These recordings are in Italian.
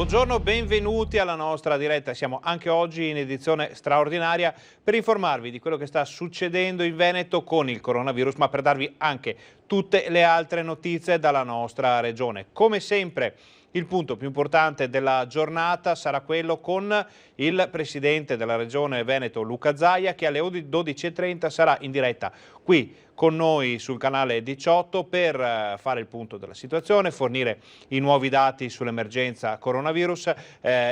Buongiorno, benvenuti alla nostra diretta. Siamo anche oggi in edizione straordinaria per informarvi di quello che sta succedendo in Veneto con il coronavirus, ma per darvi anche tutte le altre notizie dalla nostra regione. Come sempre, il punto più importante della giornata sarà quello con il presidente della regione Veneto, Luca Zaia, che alle 12:30 sarà in diretta qui con noi sul canale 18 per fare il punto della situazione, fornire i nuovi dati sull'emergenza coronavirus,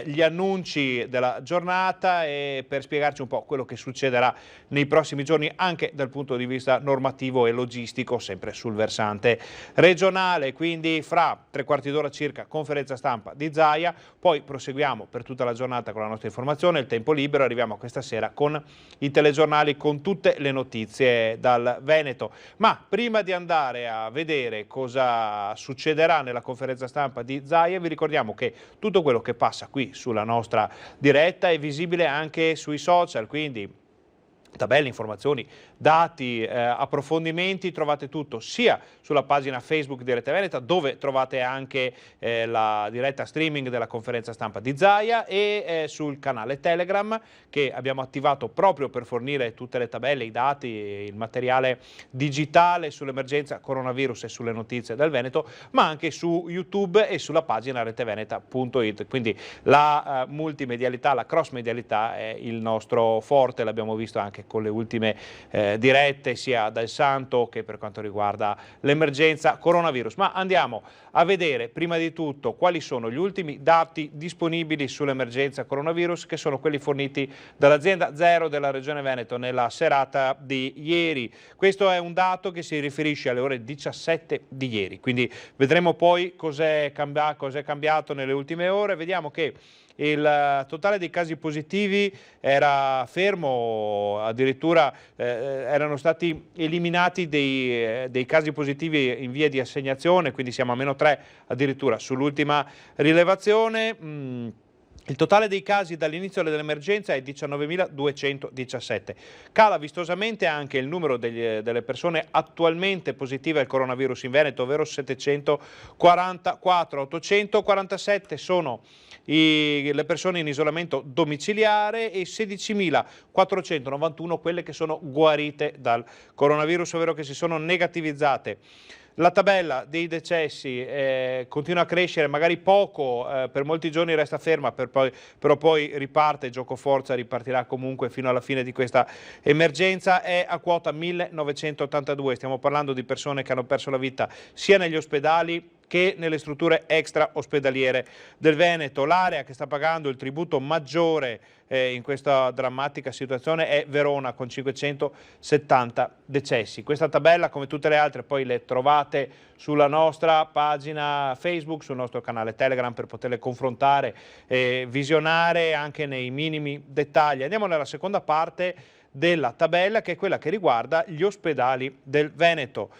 gli annunci della giornata e per spiegarci un po' quello che succederà nei prossimi giorni anche dal punto di vista normativo e logistico, sempre sul versante regionale. Quindi fra 3/4 d'ora circa conferenza stampa di Zaia, poi proseguiamo per tutta la giornata con la nostra informazione, il tempo libero, arriviamo questa sera con i telegiornali con tutte le notizie dal Veneto. Ma prima di andare a vedere cosa succederà nella conferenza stampa di Zaia, vi ricordiamo che tutto quello che passa qui sulla nostra diretta è visibile anche sui social, quindi tabelle, informazioni, dati, approfondimenti, trovate tutto sia sulla pagina Facebook di Rete Veneta, dove trovate anche la diretta streaming della conferenza stampa di Zaia, e sul canale Telegram che abbiamo attivato proprio per fornire tutte le tabelle, i dati, il materiale digitale sull'emergenza coronavirus e sulle notizie del Veneto, ma anche su YouTube e sulla pagina reteveneta.it. Quindi la multimedialità, la cross medialità è il nostro forte, l'abbiamo visto anche con le ultime dirette sia dal Santo che per quanto riguarda l'emergenza coronavirus. Ma andiamo a vedere prima di tutto quali sono gli ultimi dati disponibili sull'emergenza coronavirus, che sono quelli forniti dall'azienda Zero della Regione Veneto nella serata di ieri. Questo è un dato che si riferisce alle ore 17 di ieri, quindi vedremo poi cos'è cambiato nelle ultime ore. Vediamo che il totale dei casi positivi era fermo, addirittura erano stati eliminati dei casi positivi in via di assegnazione, quindi siamo a -3 addirittura sull'ultima rilevazione. Il totale dei casi dall'inizio dell'emergenza è 19.217. Cala vistosamente anche il numero delle persone attualmente positive al coronavirus in Veneto, ovvero 744. 847 sono le persone in isolamento domiciliare e 16.491 quelle che sono guarite dal coronavirus, ovvero che si sono negativizzate. La tabella dei decessi continua a crescere, magari poco, per molti giorni resta ferma, però poi riparte, giocoforza ripartirà comunque fino alla fine di questa emergenza, è a quota 1982, stiamo parlando di persone che hanno perso la vita sia negli ospedali che nelle strutture extra ospedaliere del Veneto. L'area che sta pagando il tributo maggiore in questa drammatica situazione è Verona, con 570 decessi. Questa tabella, come tutte le altre, poi le trovate sulla nostra pagina Facebook, sul nostro canale Telegram, per poterle confrontare e visionare anche nei minimi dettagli. Andiamo nella seconda parte della tabella, che è quella che riguarda gli ospedali del Veneto.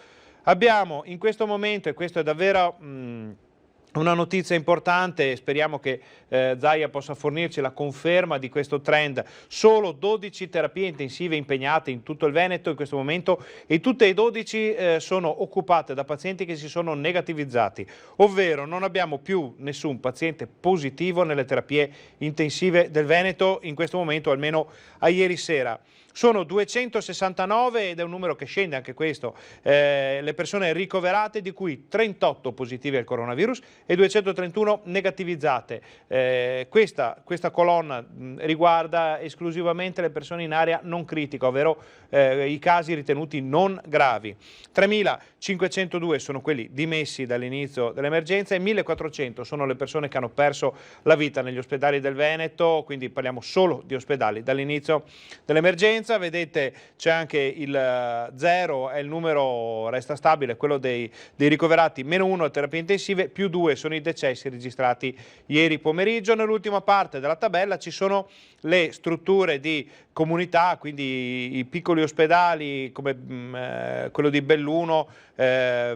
Abbiamo in questo momento, e questo è davvero una notizia importante, speriamo che Zaia possa fornirci la conferma di questo trend, solo 12 terapie intensive impegnate in tutto il Veneto in questo momento, e tutte e 12 sono occupate da pazienti che si sono negativizzati, ovvero non abbiamo più nessun paziente positivo nelle terapie intensive del Veneto in questo momento, almeno a ieri sera. Sono 269, ed è un numero che scende anche questo, le persone ricoverate, di cui 38 positive al coronavirus e 231 negativizzate. Questa colonna riguarda esclusivamente le persone in area non critica, ovvero i casi ritenuti non gravi. 3.502 sono quelli dimessi dall'inizio dell'emergenza e 1.400 sono le persone che hanno perso la vita negli ospedali del Veneto, quindi parliamo solo di ospedali dall'inizio dell'emergenza. Vedete c'è anche il 0, è il numero, resta stabile, quello dei ricoverati, -1 a terapie intensive, +2 sono i decessi registrati ieri pomeriggio. Nell'ultima parte della tabella ci sono le strutture di comunità, quindi i piccoli ospedali come quello di Belluno,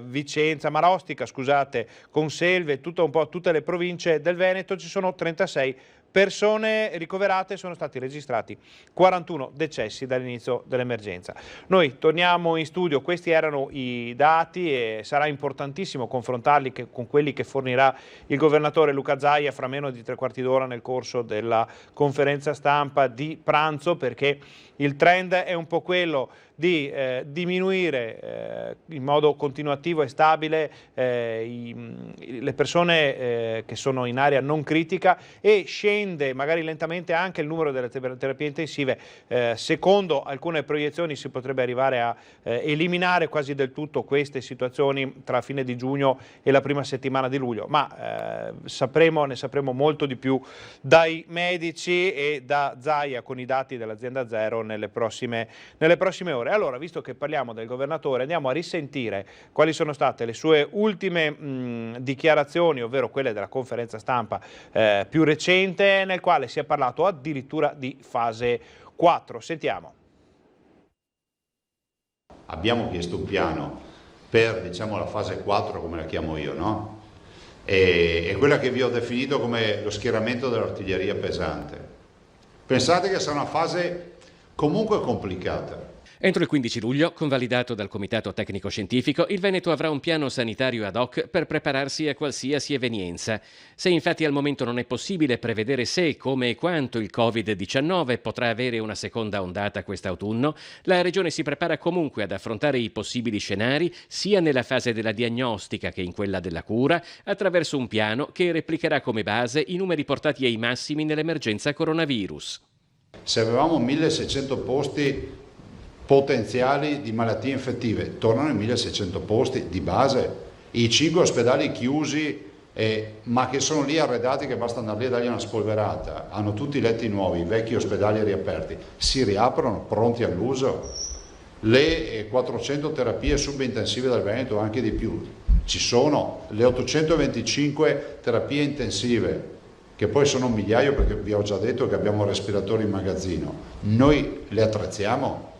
Vicenza, Marostica, scusate, Conselve, un po' tutte le province del Veneto. Ci sono 36 persone ricoverate, sono stati registrati 41 decessi dall'inizio dell'emergenza. Noi torniamo in studio, questi erano i dati e sarà importantissimo confrontarli con quelli che fornirà il governatore Luca Zaia fra meno di 3/4 d'ora nel corso della conferenza stampa di pranzo, perché il trend è un po' quello di diminuire in modo continuativo e stabile le persone che sono in area non critica, e scende magari lentamente anche il numero delle terapie intensive. Secondo alcune proiezioni si potrebbe arrivare a eliminare quasi del tutto queste situazioni tra fine di giugno e la prima settimana di luglio, ma ne sapremo molto di più dai medici e da Zaia con i dati dell'azienda Zero nelle prossime ore. Allora, visto che parliamo del governatore, andiamo a risentire quali sono state le sue ultime dichiarazioni, ovvero quelle della conferenza stampa più recente, nel quale si è parlato addirittura di fase 4. Sentiamo. Abbiamo chiesto un piano per, diciamo, la fase 4, come la chiamo io, no? E quella che vi ho definito come lo schieramento dell'artiglieria pesante. Pensate che sarà una fase comunque complicata. Entro il 15 luglio, convalidato dal Comitato Tecnico Scientifico, il Veneto avrà un piano sanitario ad hoc per prepararsi a qualsiasi evenienza. Se infatti al momento non è possibile prevedere se, come e quanto il Covid-19 potrà avere una seconda ondata quest'autunno, la Regione si prepara comunque ad affrontare i possibili scenari sia nella fase della diagnostica che in quella della cura, attraverso un piano che replicherà come base i numeri portati ai massimi nell'emergenza coronavirus. Se avevamo 1600 posti potenziali di malattie infettive, tornano i 1600 posti di base, i 5 ospedali chiusi ma che sono lì arredati, che basta andare lì e dargli una spolverata, hanno tutti i letti nuovi, i vecchi ospedali riaperti, si riaprono pronti all'uso. Le 400 terapie subintensive del Veneto, anche di più, ci sono le 825 terapie intensive, che poi sono un migliaio, perché vi ho già detto che abbiamo respiratori in magazzino, noi le attrezziamo.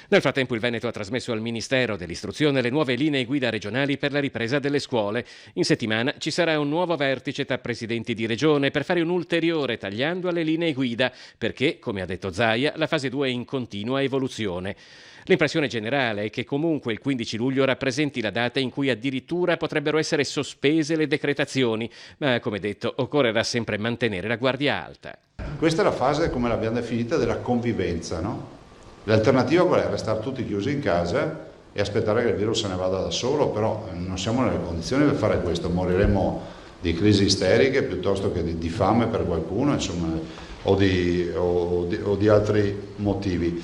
Nel frattempo il Veneto ha trasmesso al Ministero dell'Istruzione le nuove linee guida regionali per la ripresa delle scuole. In settimana ci sarà un nuovo vertice tra presidenti di regione per fare un ulteriore tagliando alle linee guida, perché, come ha detto Zaia, la fase 2 è in continua evoluzione. L'impressione generale è che comunque il 15 luglio rappresenti la data in cui addirittura potrebbero essere sospese le decretazioni, ma come detto occorrerà sempre mantenere la guardia alta. Questa è la fase, come l'abbiamo definita, della convivenza, no? L'alternativa qual è? Restare tutti chiusi in casa e aspettare che il virus se ne vada da solo, però non siamo nelle condizioni per fare questo, moriremo di crisi isteriche piuttosto che di fame per qualcuno, insomma, o di altri motivi.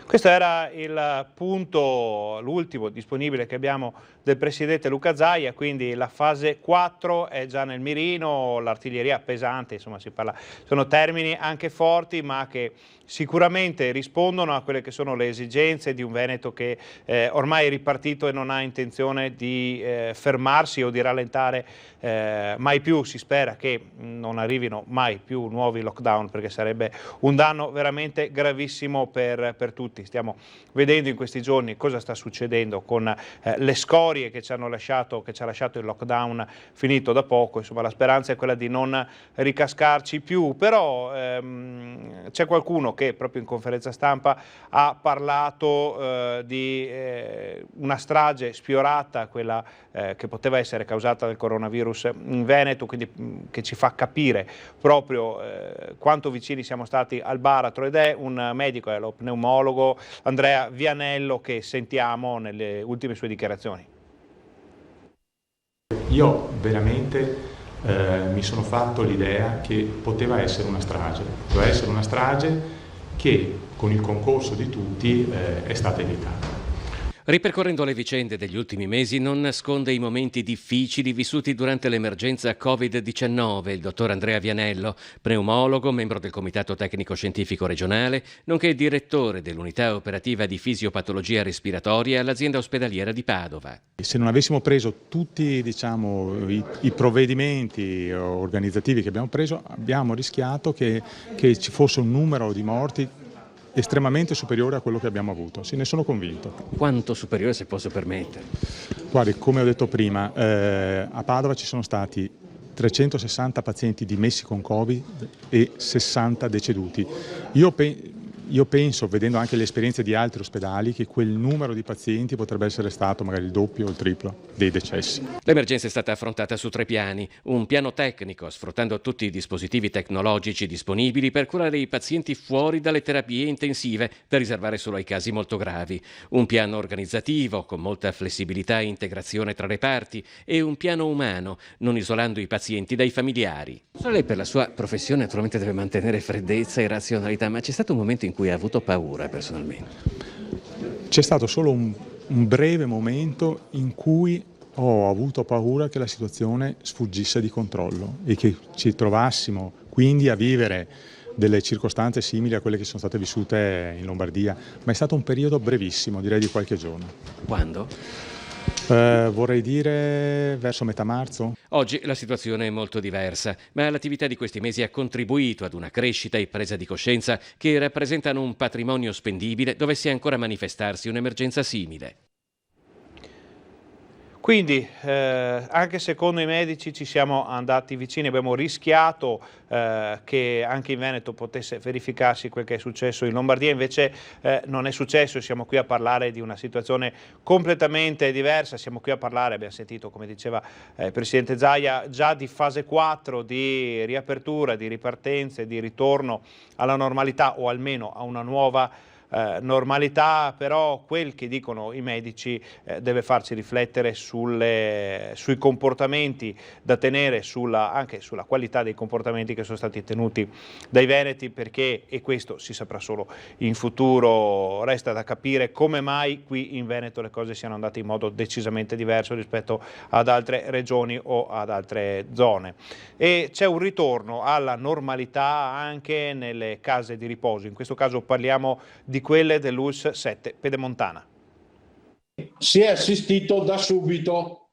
Questo era il punto, l'ultimo disponibile che abbiamo del presidente Luca Zaia, quindi la fase 4 è già nel mirino, l'artiglieria pesante, insomma sono termini anche forti, ma che sicuramente rispondono a quelle che sono le esigenze di un Veneto che ormai è ripartito e non ha intenzione di fermarsi o di rallentare mai più. Si spera che non arrivino mai più nuovi lockdown, perché sarebbe un danno veramente gravissimo per tutti. Stiamo vedendo in questi giorni cosa sta succedendo con le scorie che ci ha lasciato il lockdown finito da poco. Insomma, la speranza è quella di non ricascarci più, però c'è qualcuno che proprio in conferenza stampa ha parlato di una strage sfiorata, quella che poteva essere causata dal coronavirus in Veneto, quindi che ci fa capire proprio quanto vicini siamo stati al baratro, ed è un medico, è lo pneumologo Andrea Vianello, che sentiamo nelle ultime sue dichiarazioni. Io veramente mi sono fatto l'idea che poteva essere una strage che con il concorso di tutti è stata evitata. Ripercorrendo le vicende degli ultimi mesi non nasconde i momenti difficili vissuti durante l'emergenza Covid-19 il dottor Andrea Vianello, pneumologo, membro del Comitato Tecnico Scientifico Regionale, nonché direttore dell'unità operativa di fisiopatologia respiratoria all'azienda ospedaliera di Padova. Se non avessimo preso tutti, i provvedimenti organizzativi che abbiamo preso, abbiamo rischiato che ci fosse un numero di morti estremamente superiore a quello che abbiamo avuto, sì, ne sono convinto. Quanto superiore, se posso permettere? Guardi, come ho detto prima, a Padova ci sono stati 360 pazienti dimessi con Covid e 60 deceduti. Io penso, vedendo anche le esperienze di altri ospedali, che quel numero di pazienti potrebbe essere stato magari il doppio o il triplo dei decessi. L'emergenza è stata affrontata su 3 piani. Un piano tecnico, sfruttando tutti i dispositivi tecnologici disponibili per curare i pazienti fuori dalle terapie intensive, da riservare solo ai casi molto gravi. Un piano organizzativo, con molta flessibilità e integrazione tra reparti. E un piano umano, non isolando i pazienti dai familiari. Lei per la sua professione naturalmente deve mantenere freddezza e razionalità, ma c'è stato un momento in cui ha avuto paura personalmente? C'è stato solo un breve momento in cui ho avuto paura che la situazione sfuggisse di controllo e che ci trovassimo quindi a vivere delle circostanze simili a quelle che sono state vissute in Lombardia, ma è stato un periodo brevissimo, direi di qualche giorno. Quando? Vorrei dire verso metà marzo. Oggi la situazione è molto diversa, ma l'attività di questi mesi ha contribuito ad una crescita e presa di coscienza che rappresentano un patrimonio spendibile dovesse ancora manifestarsi un'emergenza simile. Quindi anche secondo i medici ci siamo andati vicini, abbiamo rischiato che anche in Veneto potesse verificarsi quel che è successo in Lombardia, invece non è successo. Siamo qui a parlare di una situazione completamente diversa, siamo qui a parlare, abbiamo sentito come diceva il Presidente Zaia, già di fase 4 di riapertura, di ripartenza e di ritorno alla normalità o almeno a una nuova normalità, però quel che dicono i medici deve farci riflettere sui comportamenti da tenere, anche sulla qualità dei comportamenti che sono stati tenuti dai veneti, perché, e questo si saprà solo in futuro, resta da capire come mai qui in Veneto le cose siano andate in modo decisamente diverso rispetto ad altre regioni o ad altre zone. E c'è un ritorno alla normalità anche nelle case di riposo, in questo caso parliamo di quelle dell'ULSS 7 Pedemontana. Si è assistito da subito,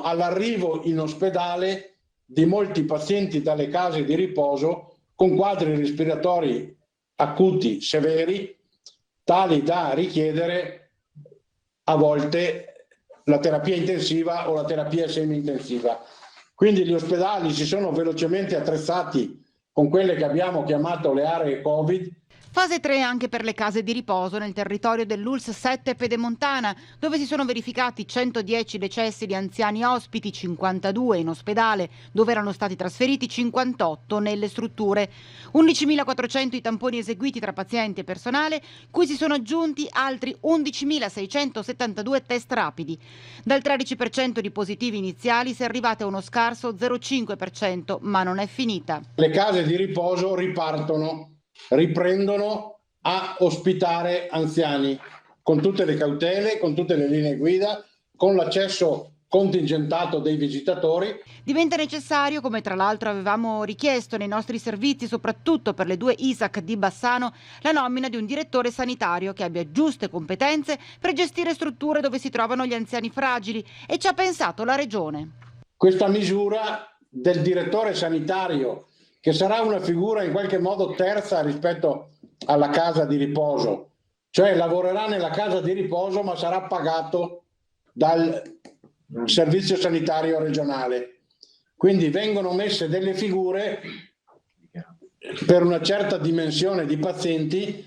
all'arrivo in ospedale di molti pazienti dalle case di riposo con quadri respiratori acuti severi, tali da richiedere a volte la terapia intensiva o la terapia semi-intensiva. Quindi gli ospedali si sono velocemente attrezzati con quelle che abbiamo chiamato le aree Covid. Fase 3 anche per le case di riposo nel territorio dell'ULSS 7 Pedemontana, dove si sono verificati 110 decessi di anziani ospiti, 52 in ospedale, dove erano stati trasferiti 58 nelle strutture. 11.400 i tamponi eseguiti tra pazienti e personale, cui si sono aggiunti altri 11.672 test rapidi. Dal 13% di positivi iniziali si è arrivati a uno scarso 0,5%, ma non è finita. Le case di riposo riprendono a ospitare anziani con tutte le cautele, con tutte le linee guida, con l'accesso contingentato dei visitatori. Diventa necessario, come tra l'altro avevamo richiesto nei nostri servizi, soprattutto per le 2 ISAC di Bassano, la nomina di un direttore sanitario che abbia giuste competenze per gestire strutture dove si trovano gli anziani fragili, e ci ha pensato la Regione. Questa misura del direttore sanitario, che sarà una figura in qualche modo terza rispetto alla casa di riposo, cioè lavorerà nella casa di riposo ma sarà pagato dal servizio sanitario regionale. Quindi vengono messe delle figure per una certa dimensione di pazienti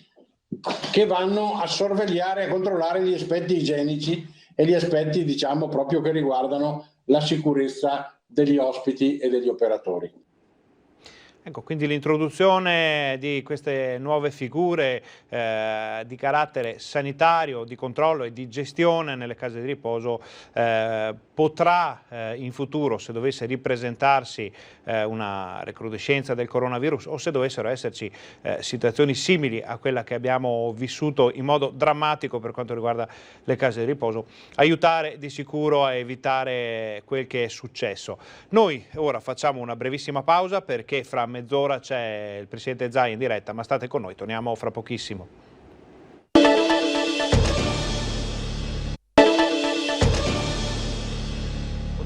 che vanno a sorvegliare e a controllare gli aspetti igienici e gli aspetti, proprio che riguardano la sicurezza degli ospiti e degli operatori. Ecco, quindi l'introduzione di queste nuove figure di carattere sanitario, di controllo e di gestione nelle case di riposo potrà in futuro, se dovesse ripresentarsi una recrudescenza del coronavirus o se dovessero esserci situazioni simili a quella che abbiamo vissuto in modo drammatico per quanto riguarda le case di riposo, aiutare di sicuro a evitare quel che è successo. Noi ora facciamo una brevissima pausa perché fra mezz'ora c'è il Presidente Zaia in diretta, ma state con noi, torniamo fra pochissimo.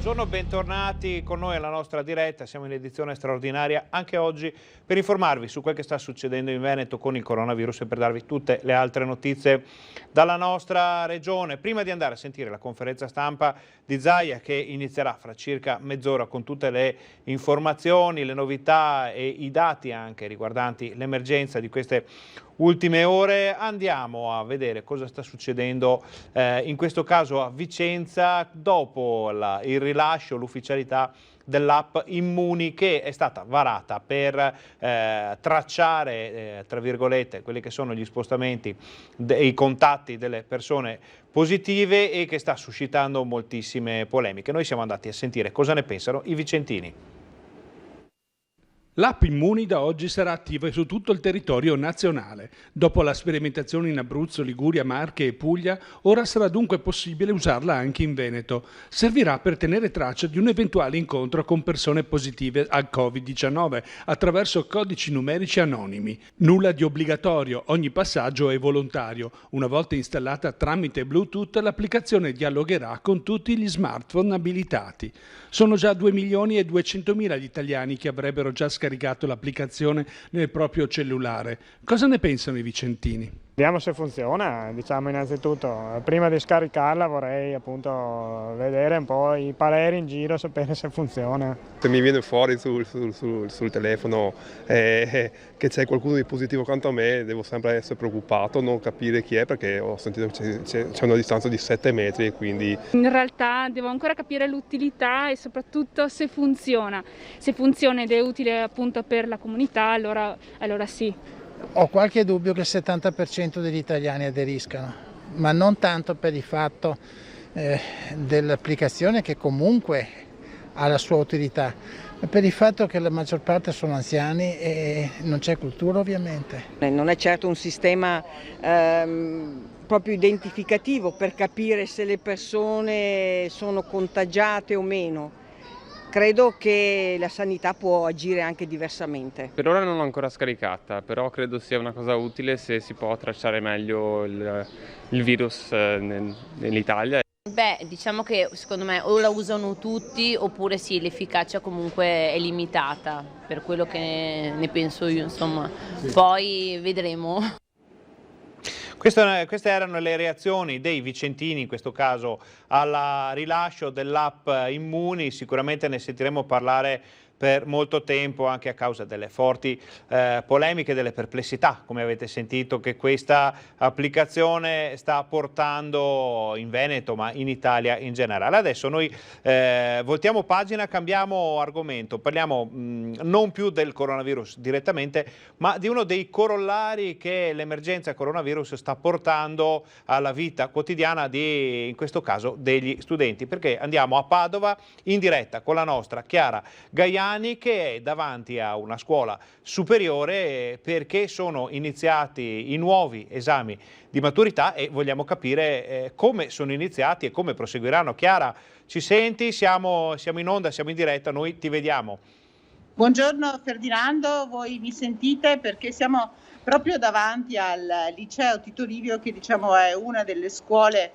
Buongiorno, bentornati con noi alla nostra diretta. Siamo in edizione straordinaria anche oggi per informarvi su quel che sta succedendo in Veneto con il coronavirus e per darvi tutte le altre notizie dalla nostra regione. Prima di andare a sentire la conferenza stampa di Zaia, che inizierà fra circa mezz'ora con tutte le informazioni, le novità e i dati anche riguardanti l'emergenza di queste ultime ore, andiamo a vedere cosa sta succedendo in questo caso a Vicenza dopo il rilascio, l'ufficialità dell'app Immuni, che è stata varata per tracciare tra virgolette quelli che sono gli spostamenti e i contatti delle persone positive e che sta suscitando moltissime polemiche. Noi siamo andati a sentire cosa ne pensano i vicentini. L'app Immuni da oggi sarà attiva su tutto il territorio nazionale. Dopo la sperimentazione in Abruzzo, Liguria, Marche e Puglia, ora sarà dunque possibile usarla anche in Veneto. Servirà per tenere traccia di un eventuale incontro con persone positive al Covid-19 attraverso codici numerici anonimi. Nulla di obbligatorio, ogni passaggio è volontario. Una volta installata tramite Bluetooth, l'applicazione dialogherà con tutti gli smartphone abilitati. Sono già 2.200.000 gli italiani che avrebbero già scaricato l'applicazione nel proprio cellulare. Cosa ne pensano i vicentini? Vediamo se funziona. Diciamo innanzitutto, prima di scaricarla vorrei appunto vedere un po' i pareri in giro, sapere se funziona. Se mi viene fuori sul telefono che c'è qualcuno di positivo accanto a me, devo sempre essere preoccupato, non capire chi è, perché ho sentito che c'è una distanza di 7 metri, quindi... In realtà devo ancora capire l'utilità e soprattutto se funziona. Se funziona ed è utile appunto per la comunità, allora sì. Ho qualche dubbio che il 70% degli italiani aderiscano, ma non tanto per il fatto dell'applicazione, che comunque ha la sua utilità, ma per il fatto che la maggior parte sono anziani e non c'è cultura ovviamente. Non è certo un sistema proprio identificativo per capire se le persone sono contagiate o meno. Credo che la sanità può agire anche diversamente. Per ora non l'ho ancora scaricata, però credo sia una cosa utile se si può tracciare meglio il virus nell'Italia. Beh, diciamo che secondo me o la usano tutti oppure sì, l'efficacia comunque è limitata, per quello che ne penso io, insomma. Sì. Poi vedremo. Queste erano le reazioni dei vicentini, in questo caso, al rilascio dell'app Immuni. Sicuramente ne sentiremo parlare per molto tempo, anche a causa delle forti polemiche, delle perplessità, come avete sentito, che questa applicazione sta portando in Veneto, ma in Italia in generale. Adesso noi voltiamo pagina, cambiamo argomento, parliamo non più del coronavirus direttamente, ma di uno dei corollari che l'emergenza coronavirus sta portando alla vita quotidiana in questo caso, degli studenti, perché andiamo a Padova in diretta con la nostra Chiara Gaiani, che è davanti a una scuola superiore perché sono iniziati i nuovi esami di maturità e vogliamo capire come sono iniziati e come proseguiranno. Chiara, ci senti? Siamo in onda, siamo in diretta, noi ti vediamo. Buongiorno Ferdinando, voi mi sentite? Perché siamo proprio davanti al liceo Tito Livio, che diciamo è una delle scuole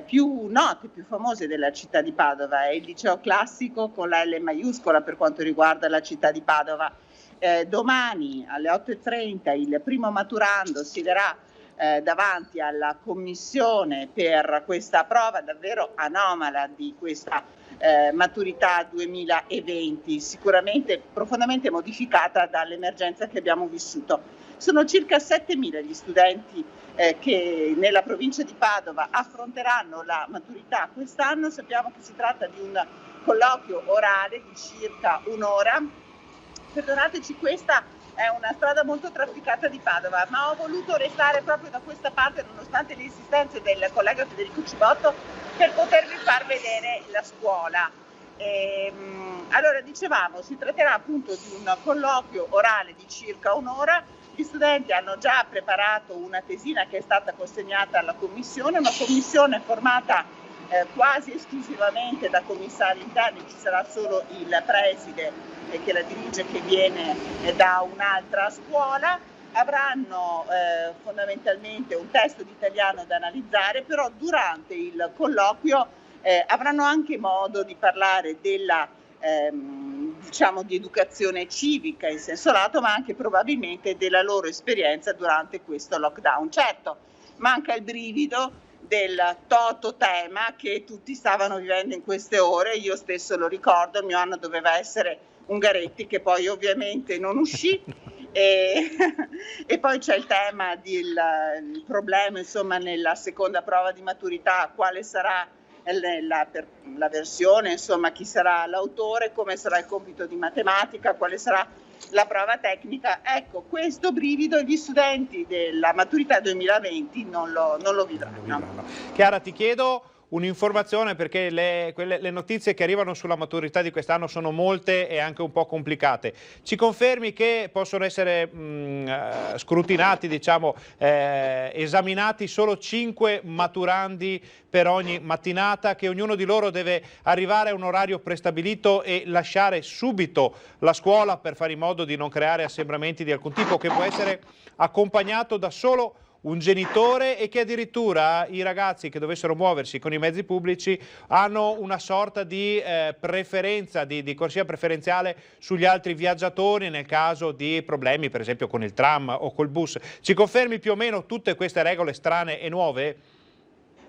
più note, più famose della città di Padova. È il liceo classico con la L maiuscola per quanto riguarda la città di Padova. Domani alle 8:30 il primo maturando siederà davanti alla commissione per questa prova davvero anomala di questa maturità 2020, sicuramente profondamente modificata dall'emergenza che abbiamo vissuto. Sono circa 7.000 gli studenti che nella provincia di Padova affronteranno la maturità quest'anno. Sappiamo che si tratta di un colloquio orale di circa un'ora. Perdonateci, questa è una strada molto trafficata di Padova, ma ho voluto restare proprio da questa parte nonostante le insistenze del collega Federico Cibotto per potervi far vedere la scuola. Allora, dicevamo, si tratterà appunto di un colloquio orale di circa un'ora. Gli studenti hanno già preparato una tesina che è stata consegnata alla commissione, una commissione formata quasi esclusivamente da commissari interni. Ci sarà solo il preside che la dirige, che viene da un'altra scuola. Avranno fondamentalmente un testo di italiano da analizzare, però durante il colloquio avranno anche modo di parlare della diciamo di educazione civica in senso lato, ma anche probabilmente della loro esperienza durante questo lockdown. Certo, manca il brivido del tema che tutti stavano vivendo in queste ore. Io stesso lo ricordo, il mio anno doveva essere Ungaretti, che poi ovviamente non uscì. E poi c'è il tema del problema, insomma, nella seconda prova di maturità, quale sarà la versione, insomma, chi sarà l'autore, come sarà il compito di matematica, quale sarà la prova tecnica. Ecco, questo brivido gli studenti della maturità 2020 non lo vivranno. Chiara, ti chiedo un'informazione, perché le notizie che arrivano sulla maturità di quest'anno sono molte e anche un po' complicate. Ci confermi che possono essere scrutinati, diciamo, esaminati solo 5 maturandi per ogni mattinata, che ognuno di loro deve arrivare a un orario prestabilito e lasciare subito la scuola per fare in modo di non creare assembramenti di alcun tipo, che può essere accompagnato da solo un genitore, e che addirittura i ragazzi che dovessero muoversi con i mezzi pubblici hanno una sorta di preferenza, di corsia preferenziale sugli altri viaggiatori nel caso di problemi, per esempio con il tram o col bus. Ci confermi più o meno tutte queste regole strane e nuove?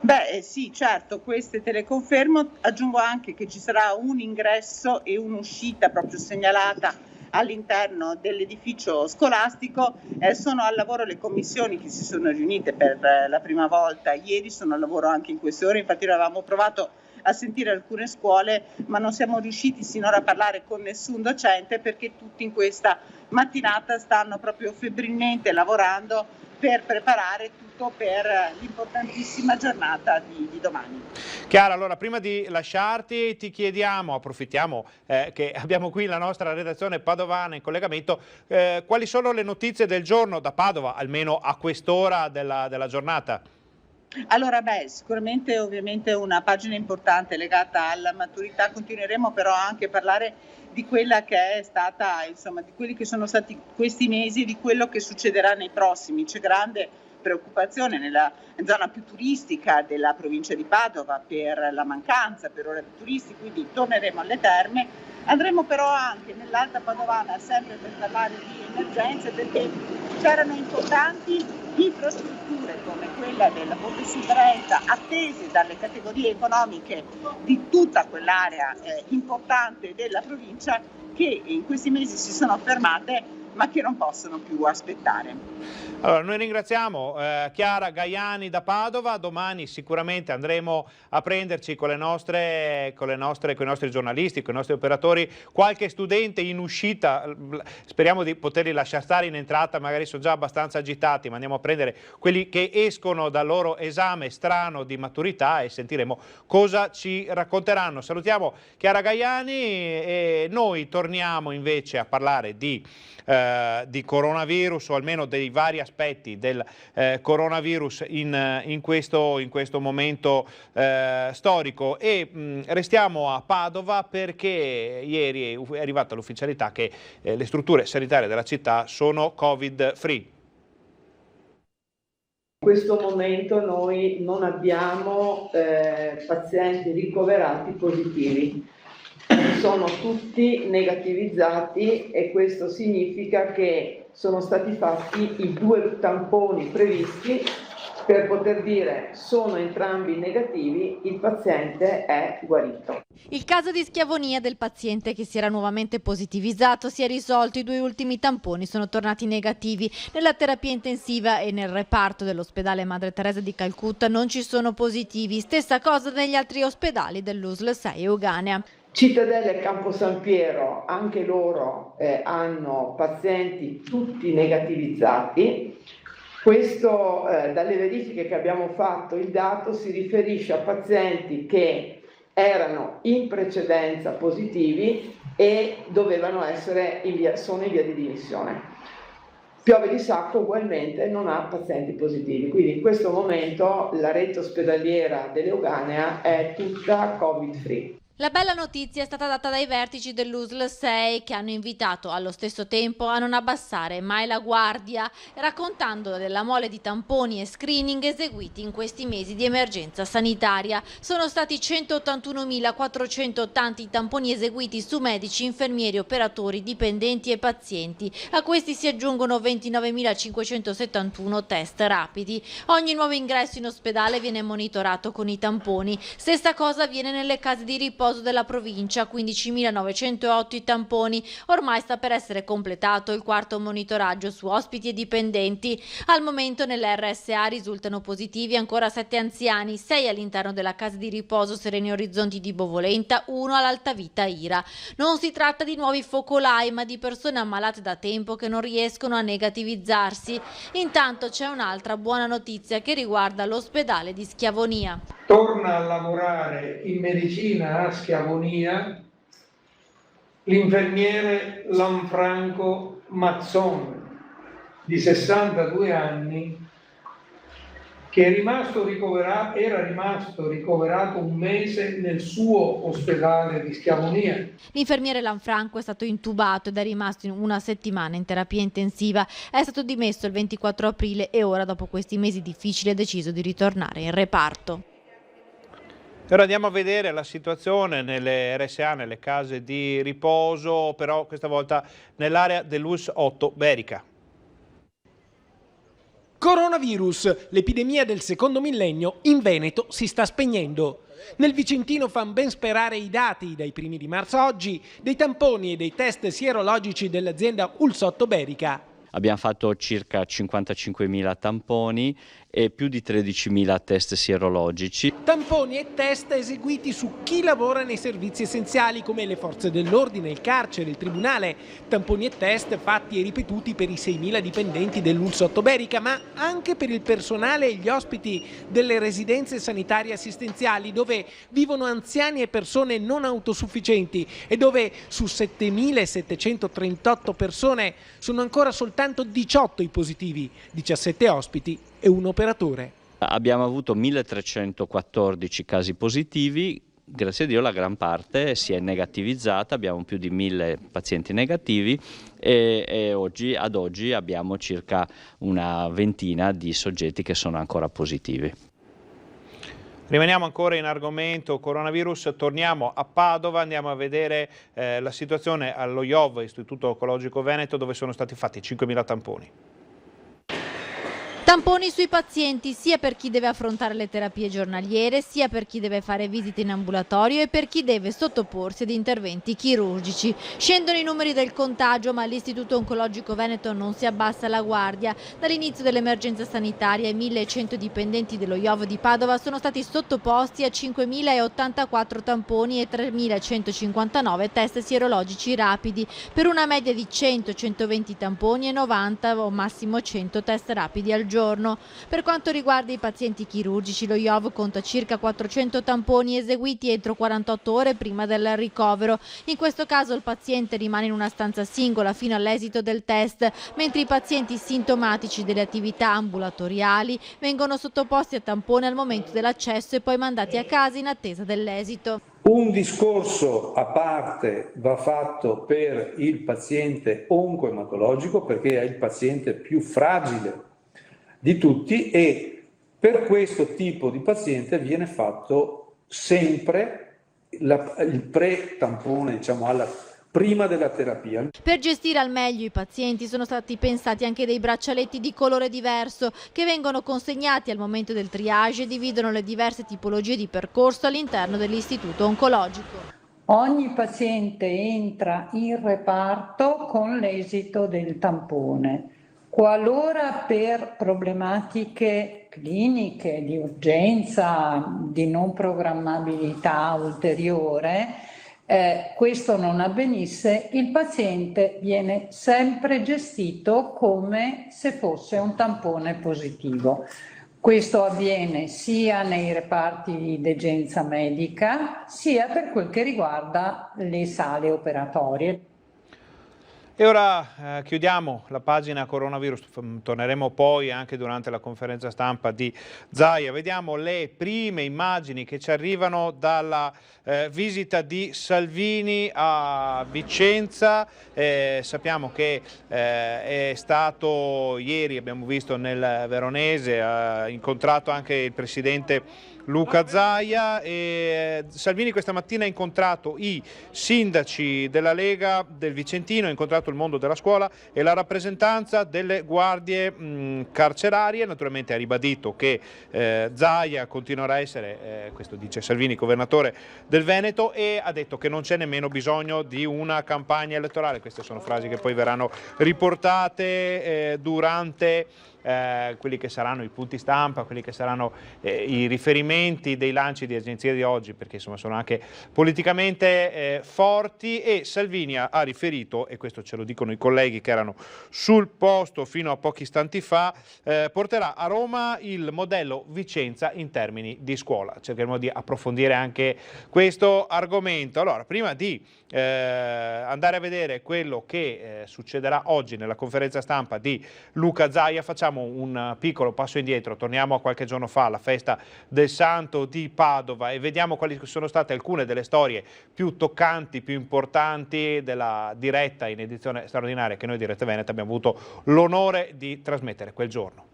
Beh sì, certo, queste te le confermo. Aggiungo anche che ci sarà un ingresso e un'uscita proprio segnalata all'interno dell'edificio scolastico. Sono al lavoro le commissioni che si sono riunite per la prima volta ieri, sono al lavoro anche in queste ore. Infatti avevamo provato a sentire alcune scuole, ma non siamo riusciti sinora a parlare con nessun docente, perché tutti in questa mattinata stanno proprio febbrilmente lavorando per preparare tutto per l'importantissima giornata di domani. Chiara, allora prima di lasciarti ti chiediamo, approfittiamo che abbiamo qui la nostra redazione padovana in collegamento, quali sono le notizie del giorno da Padova, almeno a quest'ora della giornata? Allora, sicuramente ovviamente una pagina importante legata alla maturità. Continueremo però anche a parlare di quella che è stata, insomma, di quelli che sono stati questi mesi, di quello che succederà nei prossimi. C'è grande preoccupazione nella zona più turistica della provincia di Padova per la mancanza per ora di turisti, quindi torneremo alle terme. Andremo però anche nell'Alta Padovana, sempre per parlare di emergenze, perché c'erano importanti infrastrutture come quella della Ponte sul Brenta, attese dalle categorie economiche di tutta quell'area importante della provincia, che in questi mesi si sono fermate ma che non possono più aspettare. Allora, noi ringraziamo Chiara Gaiani da Padova. Domani sicuramente andremo a prenderci con i nostri giornalisti, con i nostri operatori, qualche studente in uscita. Speriamo di poterli lasciare stare in entrata, magari sono già abbastanza agitati, ma andiamo a prendere quelli che escono dal loro esame strano di maturità e sentiremo cosa ci racconteranno. Salutiamo Chiara Gaiani e noi torniamo invece a parlare di coronavirus, o almeno dei vari aspetti del coronavirus in questo momento storico, e restiamo a Padova perché ieri è arrivata l'ufficialità che le strutture sanitarie della città sono Covid free. In questo momento noi non abbiamo pazienti ricoverati positivi. Sono tutti negativizzati, e questo significa che sono stati fatti i 2 tamponi previsti per poter dire sono entrambi negativi, il paziente è guarito. Il caso di schiavonia del paziente che si era nuovamente positivizzato si è risolto, i 2 ultimi tamponi sono tornati negativi. Nella terapia intensiva e nel reparto dell'ospedale Madre Teresa di Calcutta non ci sono positivi, stessa cosa negli altri ospedali dell'USL 6 Euganea. Cittadella e Campo San Piero, anche loro hanno pazienti tutti negativizzati. Questo, dalle verifiche che abbiamo fatto, il dato si riferisce a pazienti che erano in precedenza positivi e dovevano essere sono in via di dimissione. Piove di Sacco ugualmente non ha pazienti positivi, quindi in questo momento la rete ospedaliera dell'Euganea è tutta Covid free. La bella notizia è stata data dai vertici dell'USL 6 che hanno invitato allo stesso tempo a non abbassare mai la guardia, raccontando della mole di tamponi e screening eseguiti in questi mesi di emergenza sanitaria. Sono stati 181.480 i tamponi eseguiti su medici, infermieri, operatori, dipendenti e pazienti. A questi si aggiungono 29.571 test rapidi. Ogni nuovo ingresso in ospedale viene monitorato con i tamponi. Stessa cosa avviene nelle case di riposo della provincia, 15.908 i tamponi. Ormai sta per essere completato il quarto monitoraggio su ospiti e dipendenti. Al momento nelle RSA risultano positivi ancora 7 anziani, 6 all'interno della casa di riposo Sereni Orizzonti di Bovolenta, 1 all'Altavita Ira. Non si tratta di nuovi focolai, ma di persone ammalate da tempo che non riescono a negativizzarsi. Intanto c'è un'altra buona notizia che riguarda l'ospedale di Schiavonia. Torna a lavorare in medicina a Schiavonia l'infermiere Lanfranco Mazzon, di 62 anni, che era rimasto ricoverato un mese nel suo ospedale di Schiavonia. L'infermiere Lanfranco è stato intubato ed è rimasto in una settimana in terapia intensiva. È stato dimesso il 24 aprile e ora, dopo questi mesi difficili, ha deciso di ritornare in reparto. Ora andiamo a vedere la situazione nelle RSA, nelle case di riposo, però questa volta nell'area dell'ULSS 8 Berica. Coronavirus, l'epidemia del secondo millennio in Veneto si sta spegnendo. Nel Vicentino fan ben sperare i dati dai primi di marzo a oggi dei tamponi e dei test sierologici dell'azienda ULSS 8 Berica. Abbiamo fatto circa 55.000 tamponi e più di 13.000 test sierologici. Tamponi e test eseguiti su chi lavora nei servizi essenziali come le forze dell'ordine, il carcere, il tribunale. Tamponi e test fatti e ripetuti per i 6.000 dipendenti dell'ULSS 8 Berica, ma anche per il personale e gli ospiti delle residenze sanitarie assistenziali, dove vivono anziani e persone non autosufficienti e dove su 7.738 persone sono ancora soltanto 18 i positivi, 17 ospiti e un operatore. Abbiamo avuto 1.314 casi positivi, grazie a Dio la gran parte si è negativizzata, abbiamo più di 1.000 pazienti negativi e ad oggi abbiamo circa una ventina di soggetti che sono ancora positivi. Rimaniamo ancora in argomento coronavirus, torniamo a Padova, andiamo a vedere la situazione allo IOV, Istituto Oncologico Veneto, dove sono stati fatti 5.000 tamponi. Tamponi sui pazienti sia per chi deve affrontare le terapie giornaliere, sia per chi deve fare visite in ambulatorio e per chi deve sottoporsi ad interventi chirurgici. Scendono i numeri del contagio, ma l'Istituto Oncologico Veneto non si abbassa la guardia. Dall'inizio dell'emergenza sanitaria i 1.100 dipendenti dello IOV di Padova sono stati sottoposti a 5.084 tamponi e 3.159 test sierologici rapidi, per una media di 100-120 tamponi e 90 o massimo 100 test rapidi al giorno. Per quanto riguarda i pazienti chirurgici, lo IOV conta circa 400 tamponi eseguiti entro 48 ore prima del ricovero. In questo caso il paziente rimane in una stanza singola fino all'esito del test, mentre i pazienti sintomatici delle attività ambulatoriali vengono sottoposti a tampone al momento dell'accesso e poi mandati a casa in attesa dell'esito. Un discorso a parte va fatto per il paziente oncoematologico, perché è il paziente più fragile di tutti, e per questo tipo di paziente viene fatto sempre il pre-tampone, diciamo, prima della terapia. Per gestire al meglio i pazienti sono stati pensati anche dei braccialetti di colore diverso che vengono consegnati al momento del triage e dividono le diverse tipologie di percorso all'interno dell'istituto oncologico. Ogni paziente entra in reparto con l'esito del tampone. Qualora per problematiche cliniche di urgenza, di non programmabilità ulteriore, questo non avvenisse, il paziente viene sempre gestito come se fosse un tampone positivo. Questo avviene sia nei reparti di degenza medica, sia per quel che riguarda le sale operatorie. E ora chiudiamo la pagina coronavirus, torneremo poi anche durante la conferenza stampa di Zaia. Vediamo le prime immagini che ci arrivano dalla visita di Salvini a Vicenza. Sappiamo che è stato ieri, abbiamo visto nel Veronese, ha incontrato anche il presidente Luca Zaia, e Salvini questa mattina ha incontrato i sindaci della Lega del Vicentino, ha incontrato il mondo della scuola e la rappresentanza delle guardie carcerarie. Naturalmente ha ribadito che Zaia continuerà a essere, questo dice Salvini, governatore del Veneto, e ha detto che non c'è nemmeno bisogno di una campagna elettorale. Queste sono frasi che poi verranno riportate durante quelli che saranno i punti stampa, quelli che saranno i riferimenti dei lanci di agenzie di oggi, perché insomma sono anche politicamente forti. E Salvini ha riferito, e questo ce lo dicono i colleghi che erano sul posto fino a pochi istanti fa, porterà a Roma il modello Vicenza in termini di scuola. Cercheremo di approfondire anche questo argomento. Allora, prima di andare a vedere quello che succederà oggi nella conferenza stampa di Luca Zaia, facciamo un piccolo passo indietro, torniamo a qualche giorno fa alla festa del Santo di Padova e vediamo quali sono state alcune delle storie più toccanti, più importanti della diretta in edizione straordinaria che noi di Rete Veneta abbiamo avuto l'onore di trasmettere quel giorno.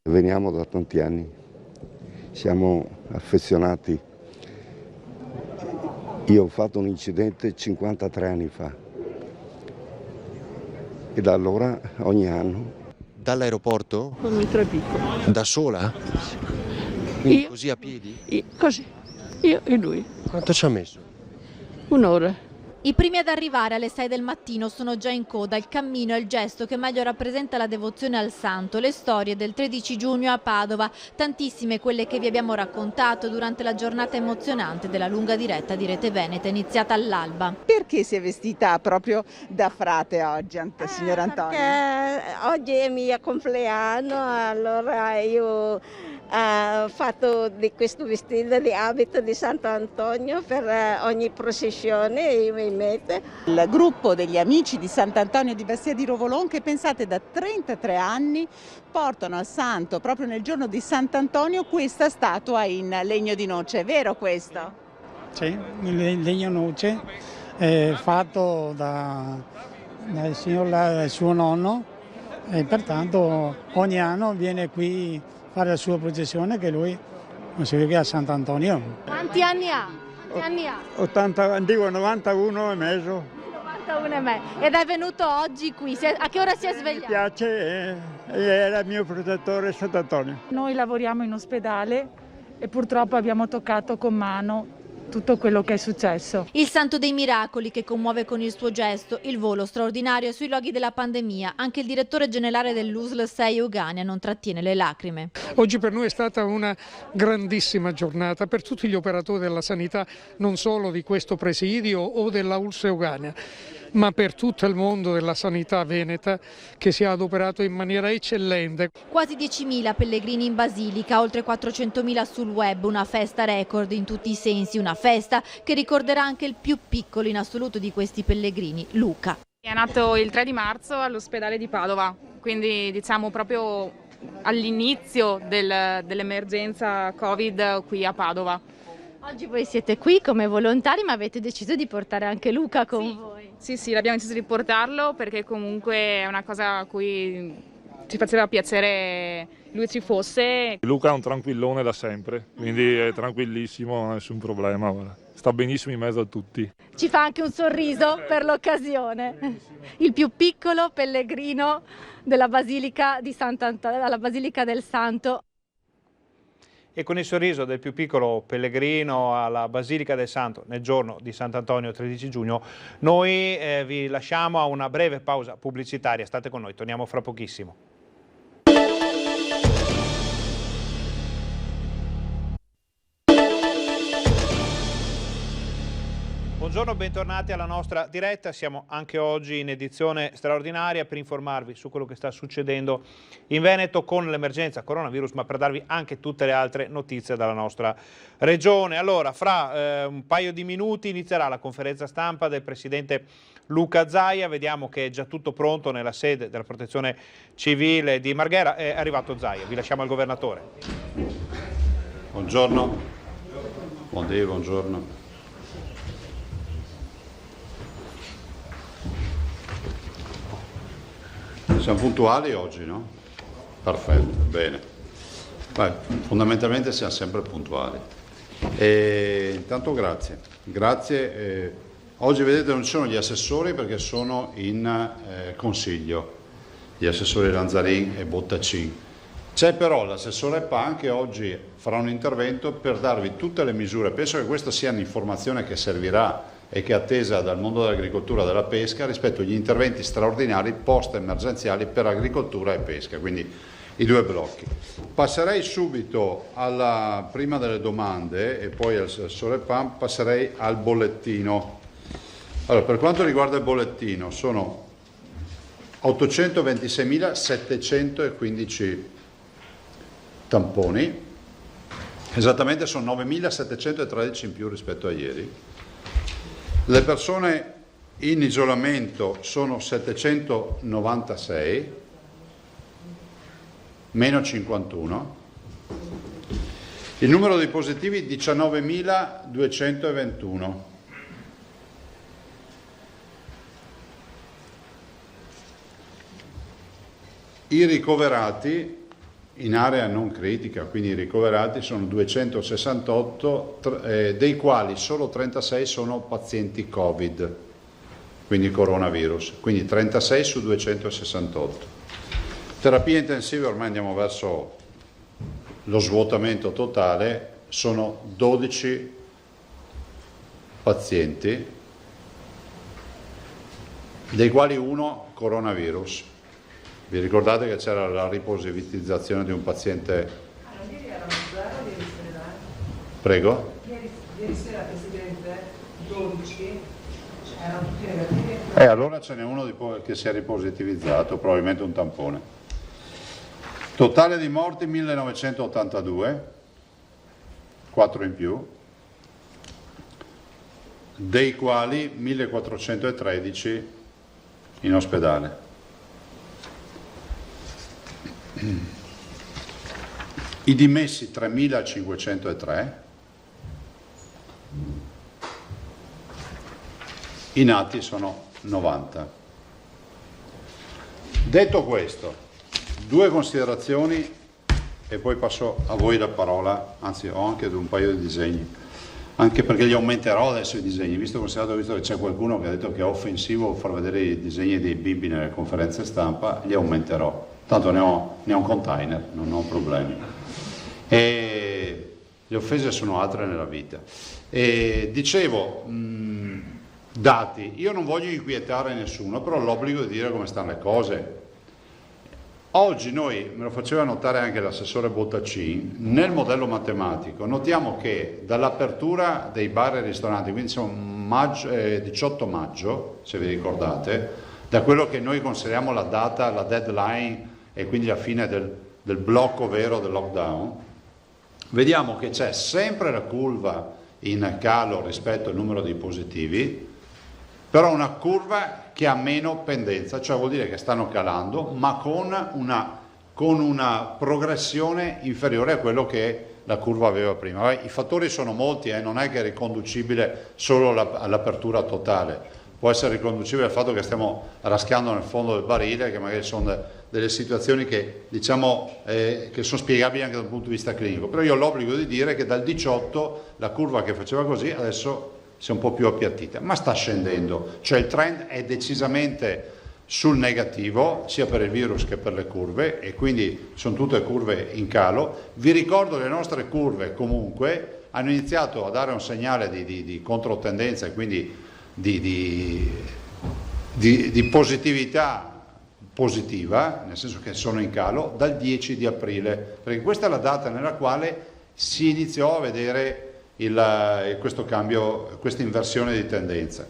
Veniamo da tanti anni, siamo affezionati. Io ho fatto un incidente 53 anni fa e da allora ogni anno. Dall'aeroporto? Con i tre piccoli. Da sola? Quindi Io, così a piedi? Così, io e lui. Quanto ci ha messo? Un'ora. I primi ad arrivare alle 6 del mattino sono già in coda. Il cammino è il gesto che meglio rappresenta la devozione al santo. Le storie del 13 giugno a Padova, tantissime quelle che vi abbiamo raccontato durante la giornata emozionante della lunga diretta di Rete Veneta iniziata all'alba. Perché si è vestita proprio da frate oggi, signor Antonio? Perché oggi è il mio compleanno, allora io ho fatto di questo vestito di abito di Sant'Antonio per ogni processione e mi mette. Il gruppo degli amici di Sant'Antonio di Bastia di Rovolon, che pensate da 33 anni portano al santo proprio nel giorno di Sant'Antonio questa statua in legno di noce, è vero questo? Sì, il legno noce fatto dal suo nonno e pertanto ogni anno viene qui fare la sua processione, che lui non si vede a Sant'Antonio. Quanti anni ha? Che anni ha? 91 e mezzo. 91 e mezzo. Ed è venuto oggi qui. A che ora si è svegliato? Mi piace, era il mio protettore Sant'Antonio. Noi lavoriamo in ospedale e purtroppo abbiamo toccato con mano tutto quello che è successo. Il santo dei miracoli che commuove con il suo gesto, il volo straordinario sui luoghi della pandemia. Anche il direttore generale dell'USL 6 Eugania non trattiene le lacrime. Oggi per noi è stata una grandissima giornata per tutti gli operatori della sanità, non solo di questo presidio o della ULS Eugania, ma per tutto il mondo della sanità veneta che si è adoperato in maniera eccellente. Quasi 10.000 pellegrini in Basilica, oltre 400.000 sul web, una festa record in tutti i sensi, una festa che ricorderà anche il più piccolo in assoluto di questi pellegrini, Luca. È nato il 3 di marzo all'ospedale di Padova, quindi diciamo proprio all'inizio dell'emergenza Covid qui a Padova. Oggi voi siete qui come volontari, ma avete deciso di portare anche Luca con voi. Sì, abbiamo deciso di portarlo perché comunque è una cosa a cui ci faceva piacere lui ci fosse. Luca è un tranquillone da sempre, quindi è tranquillissimo, non ha nessun problema, guarda. Sta benissimo in mezzo a tutti. Ci fa anche un sorriso per l'occasione. Il più piccolo pellegrino della Basilica di Sant'Antonio, dalla Basilica del Santo. E con il sorriso del più piccolo pellegrino alla Basilica del Santo nel giorno di Sant'Antonio 13 giugno, noi vi lasciamo a una breve pausa pubblicitaria. State con noi, torniamo fra pochissimo. Buongiorno, bentornati alla nostra diretta. Siamo anche oggi in edizione straordinaria per informarvi su quello che sta succedendo in Veneto con l'emergenza coronavirus, ma per darvi anche tutte le altre notizie dalla nostra regione. Allora, fra un paio di minuti inizierà la conferenza stampa del presidente Luca Zaia. Vediamo che è già tutto pronto nella sede della Protezione Civile di Marghera. È arrivato Zaia, vi lasciamo al governatore. Buongiorno. Buongiorno. Siamo puntuali oggi, no? Perfetto, bene. Beh, fondamentalmente siamo sempre puntuali. Intanto grazie. Oggi vedete non ci sono gli assessori perché sono in consiglio, gli assessori Lanzarin e Bottacin. C'è però l'assessore Pan che oggi farà un intervento per darvi tutte le misure. Penso che questa sia un'informazione che servirà e che è attesa dal mondo dell'agricoltura e della pesca rispetto agli interventi straordinari post-emergenziali per agricoltura e pesca, quindi i due blocchi. Passerei subito prima delle domande e poi all'assessore Pan, passerei al bollettino. Allora, per quanto riguarda il bollettino, sono 826.715 tamponi, esattamente sono 9.713 in più rispetto a ieri. Le persone in isolamento sono 796, meno 51. Il numero di positivi 19.221. I ricoverati in area non critica, quindi i ricoverati sono 268, dei quali solo 36 sono pazienti Covid, quindi coronavirus, quindi 36 su 268. Terapie intensive ormai andiamo verso lo svuotamento totale, sono 12 pazienti, dei quali uno coronavirus. Vi ricordate che c'era la ripositivizzazione di un paziente? Ieri erano 0 ieri sera. Prego? Ieri sera, Presidente, 12 erano tutti negativi. Allora ce n'è uno che si è ripositivizzato, probabilmente un tampone. Totale di morti 1982, 4 in più, dei quali 1413 in ospedale. I dimessi 3.503, i nati sono 90. Detto questo, due considerazioni e poi passo a voi la parola, anzi ho anche un paio di disegni, anche perché li aumenterò adesso i disegni, visto che c'è qualcuno che ha detto che è offensivo far vedere i disegni dei bimbi nelle conferenze stampa, li aumenterò. Tanto ne ho un container, non ho problemi. E le offese sono altre nella vita. E dicevo, dati, io non voglio inquietare nessuno, però ho l'obbligo di dire come stanno le cose. Oggi noi, me lo faceva notare anche l'assessore Bottacin, nel modello matematico notiamo che dall'apertura dei bar e ristoranti, quindi siamo 18 maggio, se vi ricordate, da quello che noi consideriamo la data, la deadline e quindi la fine del blocco vero del lockdown, vediamo che c'è sempre la curva in calo rispetto al numero di positivi, però una curva che ha meno pendenza, cioè vuol dire che stanno calando, ma con una progressione inferiore a quello che la curva aveva prima. I fattori sono molti, non è che è riconducibile solo all'apertura totale. Può essere riconducibile al fatto che stiamo raschiando nel fondo del barile, che magari sono delle situazioni che diciamo che sono spiegabili anche dal punto di vista clinico. Però io ho l'obbligo di dire che dal 18 la curva che faceva così adesso si è un po' più appiattita, ma sta scendendo, cioè il trend è decisamente sul negativo sia per il virus che per le curve e quindi sono tutte curve in calo. Vi ricordo che le nostre curve comunque hanno iniziato a dare un segnale di controtendenza e quindi di positività positiva, nel senso che sono in calo, dal 10 di aprile, perché questa è la data nella quale si iniziò a vedere questo cambio, questa inversione di tendenza.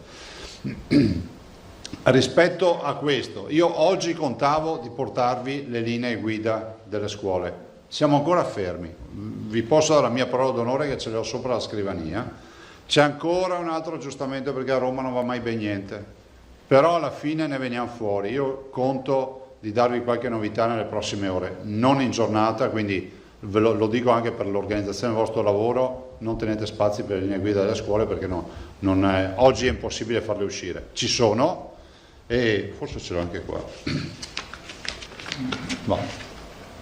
Rispetto a questo, io oggi contavo di portarvi le linee guida delle scuole, siamo ancora fermi, vi posso dare la mia parola d'onore che ce le ho sopra la scrivania. C'è ancora un altro aggiustamento perché a Roma non va mai ben niente. però alla fine ne veniamo fuori. Io conto di darvi qualche novità nelle prossime ore, non in giornata, quindi lo dico anche per l'organizzazione del vostro lavoro, non tenete spazi per le linee guida delle scuole perché oggi è impossibile farle uscire. Ci sono e forse ce l'ho anche qua.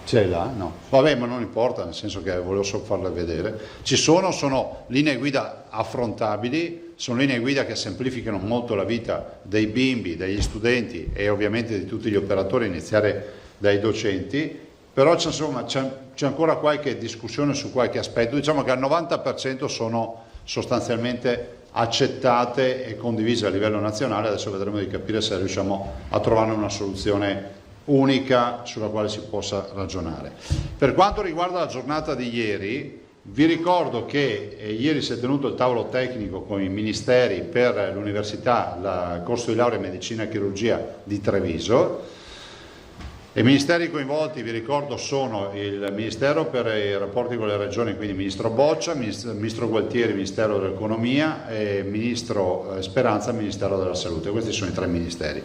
Ce l'hai là? No. Vabbè, ma non importa, nel senso che volevo solo farle vedere. Sono linee guida affrontabili, sono linee guida che semplificano molto la vita dei bimbi, degli studenti e ovviamente di tutti gli operatori, a iniziare dai docenti, però c'è ancora qualche discussione su qualche aspetto. Diciamo che al 90% sono sostanzialmente accettate e condivise a livello nazionale, adesso vedremo di capire se riusciamo a trovare una soluzione unica sulla quale si possa ragionare. Per quanto riguarda la giornata di ieri, vi ricordo che ieri si è tenuto il tavolo tecnico con i ministeri per l'università, il corso di laurea in medicina e chirurgia di Treviso. I ministeri coinvolti, vi ricordo, sono il Ministero per i rapporti con le regioni, quindi il Ministro Boccia, il Ministro Gualtieri, Ministero dell'Economia e il Ministro Speranza, Ministero della Salute. Questi sono i 3 ministeri.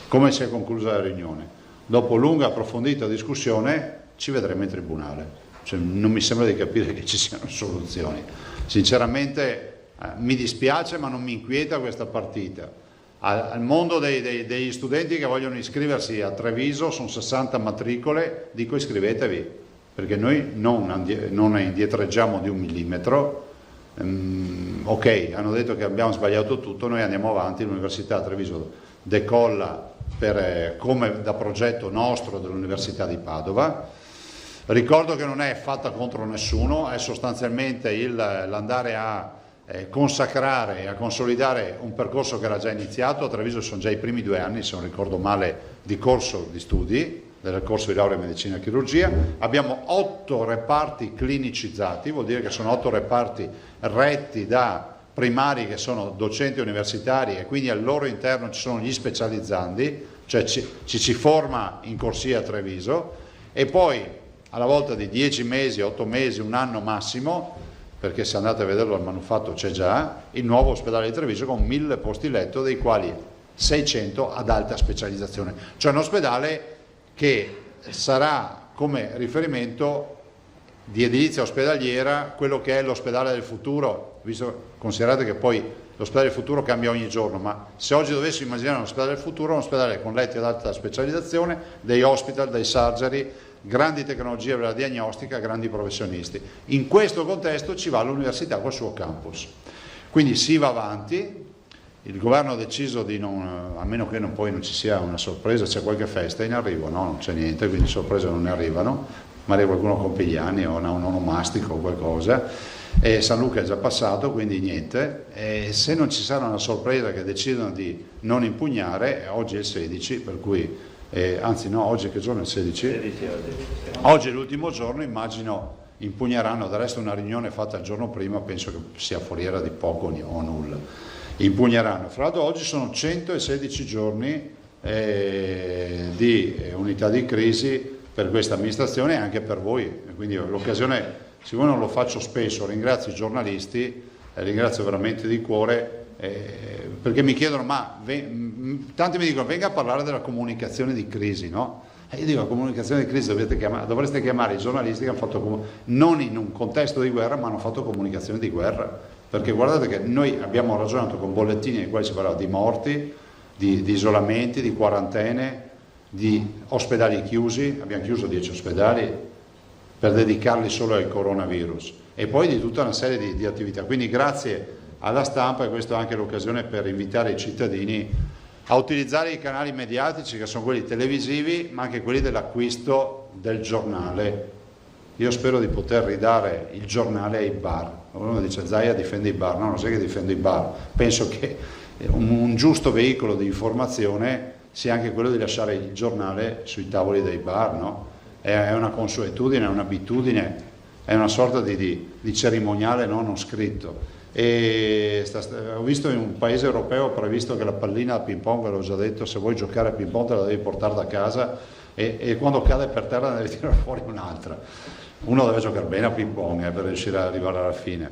Come si è conclusa la riunione? Dopo lunga approfondita discussione ci vedremo in tribunale. Non mi sembra di capire che ci siano soluzioni. Sinceramente mi dispiace, ma non mi inquieta questa partita. Al mondo degli studenti che vogliono iscriversi a Treviso, sono 60 matricole, dico iscrivetevi, perché noi non indietreggiamo di 1 millimetro. Ok, hanno detto che abbiamo sbagliato tutto, noi andiamo avanti, l'Università Treviso decolla come da progetto nostro dell'Università di Padova. Ricordo che non è fatta contro nessuno, è sostanzialmente l'andare a consacrare e a consolidare un percorso che era già iniziato. A Treviso sono già i primi 2 anni, se non ricordo male, di corso di studi, del corso di laurea in medicina e chirurgia. Abbiamo 8 reparti clinicizzati, vuol dire che sono 8 reparti retti da primari che sono docenti universitari e quindi al loro interno ci sono gli specializzandi, cioè ci si forma in corsia a Treviso, e poi alla volta di 10 mesi, 8 mesi, 1 anno massimo, perché se andate a vederlo al manufatto c'è già, il nuovo ospedale di Treviso con 1000 posti letto, dei quali 600 ad alta specializzazione, cioè un ospedale che sarà come riferimento di edilizia ospedaliera quello che è l'ospedale del futuro, considerate che poi l'ospedale del futuro cambia ogni giorno, ma se oggi dovessi immaginare un ospedale del futuro, un ospedale con letti ad alta specializzazione, dei hospital, dei surgery, grandi tecnologie per la diagnostica, grandi professionisti. In questo contesto ci va l'università col suo campus. Quindi si va avanti, il governo ha deciso di non, a meno che poi non ci sia una sorpresa, c'è qualche festa in arrivo, no, non c'è niente, quindi sorprese non ne arrivano, magari qualcuno compie gli anni o un onomastico o qualcosa, e San Luca è già passato, quindi niente, e se non ci sarà una sorpresa che decidono di non impugnare, oggi è il 16, per cui anzi no, oggi che giorno è il 16? 16 oggi è l'ultimo giorno, immagino impugneranno, del resto una riunione fatta il giorno prima penso che sia foriera di poco o nulla, impugneranno. Fra l'altro oggi sono 116 giorni di unità di crisi per questa amministrazione e anche per voi, quindi l'occasione, siccome non lo faccio spesso, ringrazio i giornalisti, ringrazio veramente di cuore, perché mi chiedono, tanti mi dicono venga a parlare della comunicazione di crisi, no? E io dico, la comunicazione di crisi dovreste chiamare i giornalisti che hanno fatto, non in un contesto di guerra, ma hanno fatto comunicazione di guerra, perché guardate che noi abbiamo ragionato con bollettini nei quali si parlava di morti, di isolamenti, di quarantene, di ospedali chiusi, abbiamo chiuso 10 ospedali per dedicarli solo al coronavirus, e poi di tutta una serie di attività, quindi grazie alla stampa, e questa è anche l'occasione per invitare i cittadini a utilizzare i canali mediatici che sono quelli televisivi ma anche quelli dell'acquisto del giornale. Io spero di poter ridare il giornale ai bar. Uno dice Zaia difende i bar, no, non sai che difendo i bar, penso che un giusto veicolo di informazione sia anche quello di lasciare il giornale sui tavoli dei bar, no? È una consuetudine, è un'abitudine, è una sorta di cerimoniale non scritto. E ho visto in un paese europeo previsto che la pallina a ping pong, ve l'ho già detto, se vuoi giocare a ping pong te la devi portare da casa e quando cade per terra ne devi tirare fuori un'altra. Uno deve giocare bene a ping pong per riuscire ad arrivare alla fine.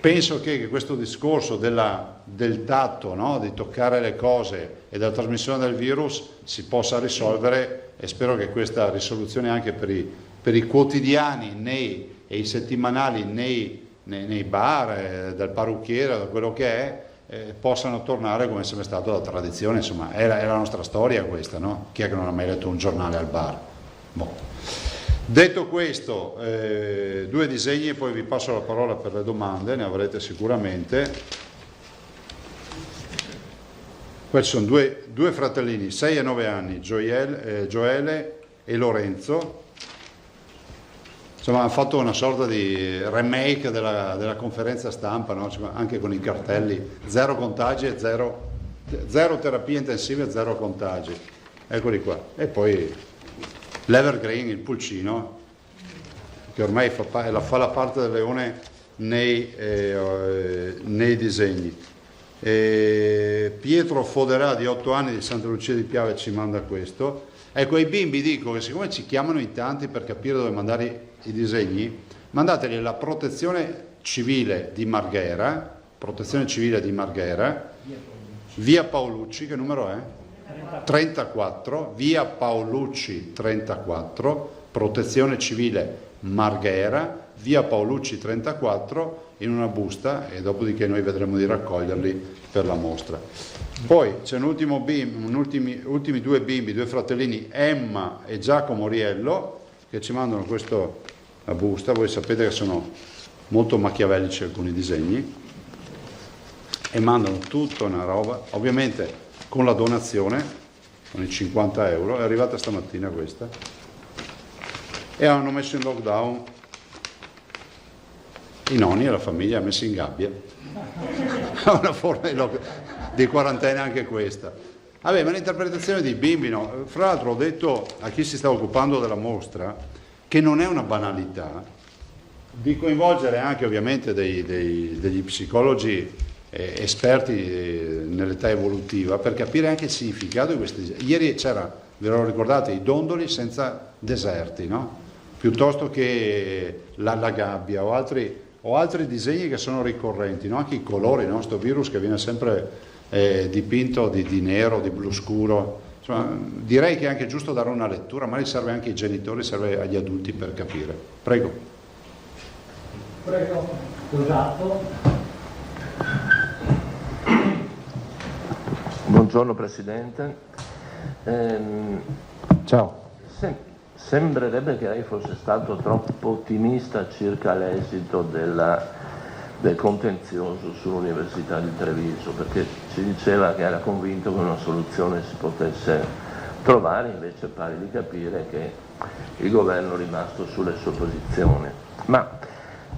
penso che questo discorso del tatto, no? Di toccare le cose e della trasmissione del virus si possa risolvere, e spero che questa risoluzione anche per i quotidiani e i settimanali nei bar, dal parrucchiere, da quello che è, possano tornare come è sempre stato la tradizione. Insomma, è la nostra storia questa, no? Chi è che non ha mai letto un giornale al bar? Boh. Detto questo, 2 disegni e poi vi passo la parola per le domande, ne avrete sicuramente. Questi sono due fratellini, 6 e 9 anni, Gioele e Lorenzo. Insomma, hanno fatto una sorta di remake della conferenza stampa, no? Insomma, anche con i cartelli, 0 contagi e 0 terapie intensive e 0 contagi. Eccoli qua. E poi l'Evergreen, il pulcino, che ormai fa la parte del leone nei disegni. Pietro Foderà, di 8 anni, di Santa Lucia di Piave, ci manda questo. Ecco, ai bimbi dico che siccome ci chiamano in tanti per capire dove mandare i disegni, mandateli alla Protezione Civile di Marghera, via Paolucci, che numero è? 34, via Paolucci 34, Protezione Civile Marghera, via Paolucci 34, in una busta, e dopodiché noi vedremo di raccoglierli per la mostra. Poi c'è ultimi 2 bimbi, 2 fratellini, Emma e Giacomo Riello, che ci mandano questo a busta. Voi sapete che sono molto machiavellici alcuni disegni, e mandano tutta una roba, ovviamente con la donazione, con i 50 euro, è arrivata stamattina questa, e hanno messo in lockdown i nonni e la famiglia, ha messo in gabbia. È una forma di quarantena anche questa. Vabbè, ma l'interpretazione dei bimbi, no? Fra l'altro ho detto a chi si sta occupando della mostra che non è una banalità di coinvolgere anche ovviamente degli psicologi esperti nell'età evolutiva, per capire anche il significato di questi. Ieri c'era, ve lo ricordate, i dondoli senza deserti, no? Piuttosto che la gabbia o altri disegni che sono ricorrenti, no? Anche i colori, no? Sto virus che viene sempre dipinto di nero, di blu scuro. Insomma, direi che è anche giusto dare una lettura, magari serve anche ai genitori, serve agli adulti per capire. Prego. Prego, scusato. Buongiorno Presidente. Ciao. Sembrerebbe che lei fosse stato troppo ottimista circa l'esito del contenzioso sull'Università di Treviso, perché ci diceva che era convinto che una soluzione si potesse trovare, invece pare di capire che il governo è rimasto sulle sue posizioni. Ma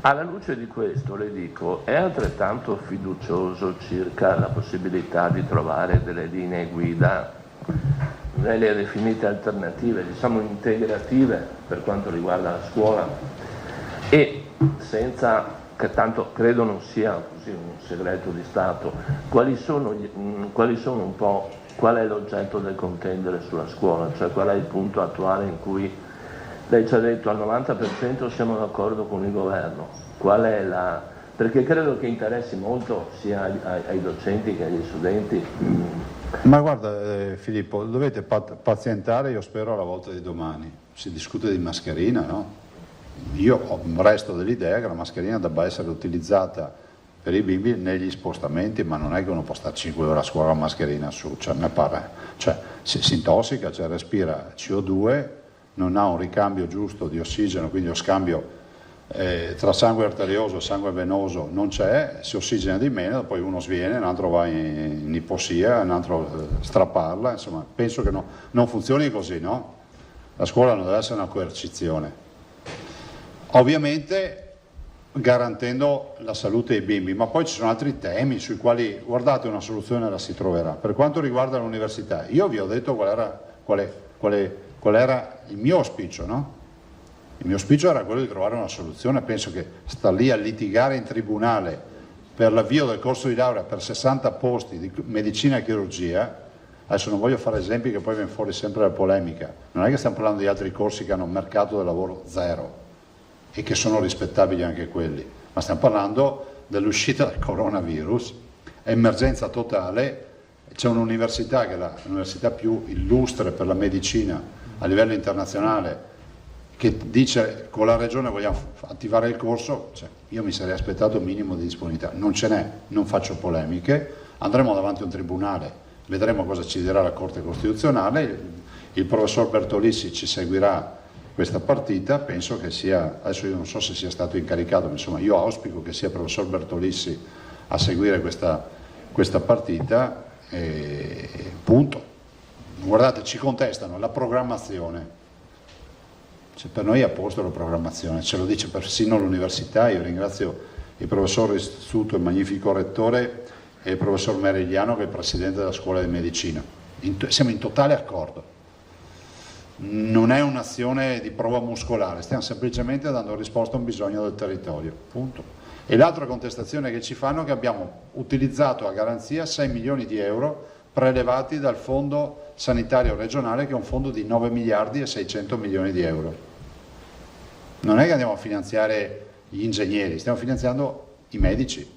alla luce di questo le dico, è altrettanto fiducioso circa la possibilità di trovare delle linee guida, lei le ha definite alternative, diciamo integrative per quanto riguarda la scuola, e senza, che tanto credo non sia così un segreto di Stato, quali sono un po', qual è l'oggetto del contendere sulla scuola, cioè qual è il punto attuale in cui lei ci ha detto al 90% siamo d'accordo con il governo, qual è perché credo che interessi molto sia ai docenti che agli studenti. Ma guarda Filippo, dovete pazientare, io spero, alla volta di domani. Si discute di mascherina, no? Io resto dell'idea che la mascherina debba essere utilizzata per i bimbi negli spostamenti, ma non è che uno può stare 5 ore a scuola con mascherina su, cioè, me pare, cioè, si intossica, cioè respira CO2, non ha un ricambio giusto di ossigeno, quindi lo scambio tra sangue arterioso e sangue venoso non c'è, si ossigena di meno, poi uno sviene, un altro va in ipossia, un altro strapparla, insomma penso che non funzioni così, no? La scuola non deve essere una coercizione, ovviamente garantendo la salute dei bimbi, ma poi ci sono altri temi sui quali, guardate, una soluzione la si troverà. Per quanto riguarda l'università, io vi ho detto qual era il mio auspicio, no? Il mio auspicio era quello di trovare una soluzione, penso che sta lì a litigare in tribunale per l'avvio del corso di laurea per 60 posti di medicina e chirurgia. Adesso non voglio fare esempi che poi viene fuori sempre la polemica, non è che stiamo parlando di altri corsi che hanno un mercato del lavoro zero e che sono rispettabili anche quelli, ma stiamo parlando dell'uscita dal coronavirus, è emergenza totale, c'è un'università che è l'università più illustre per la medicina a livello internazionale, che dice con la regione vogliamo attivare il corso, cioè, io mi sarei aspettato un minimo di disponibilità, non ce n'è, non faccio polemiche, andremo davanti a un tribunale, vedremo cosa ci dirà la Corte Costituzionale, il professor Bertolissi ci seguirà questa partita, penso che sia, adesso io non so se sia stato incaricato, ma insomma io auspico che sia il professor Bertolissi a seguire questa partita, e punto. Guardate, ci contestano la programmazione. Cioè, per noi è a posto la programmazione, ce lo dice persino l'università. Io ringrazio il professor Ristuto, il magnifico rettore, e il professor Merigliano, che è il presidente della scuola di medicina. Siamo in totale accordo. Non è un'azione di prova muscolare, stiamo semplicemente dando risposta a un bisogno del territorio, punto. E l'altra contestazione che ci fanno è che abbiamo utilizzato a garanzia 6 milioni di euro prelevati dal fondo sanitario regionale, che è un fondo di 9 miliardi e 600 milioni di euro. Non è che andiamo a finanziare gli ingegneri, stiamo finanziando i medici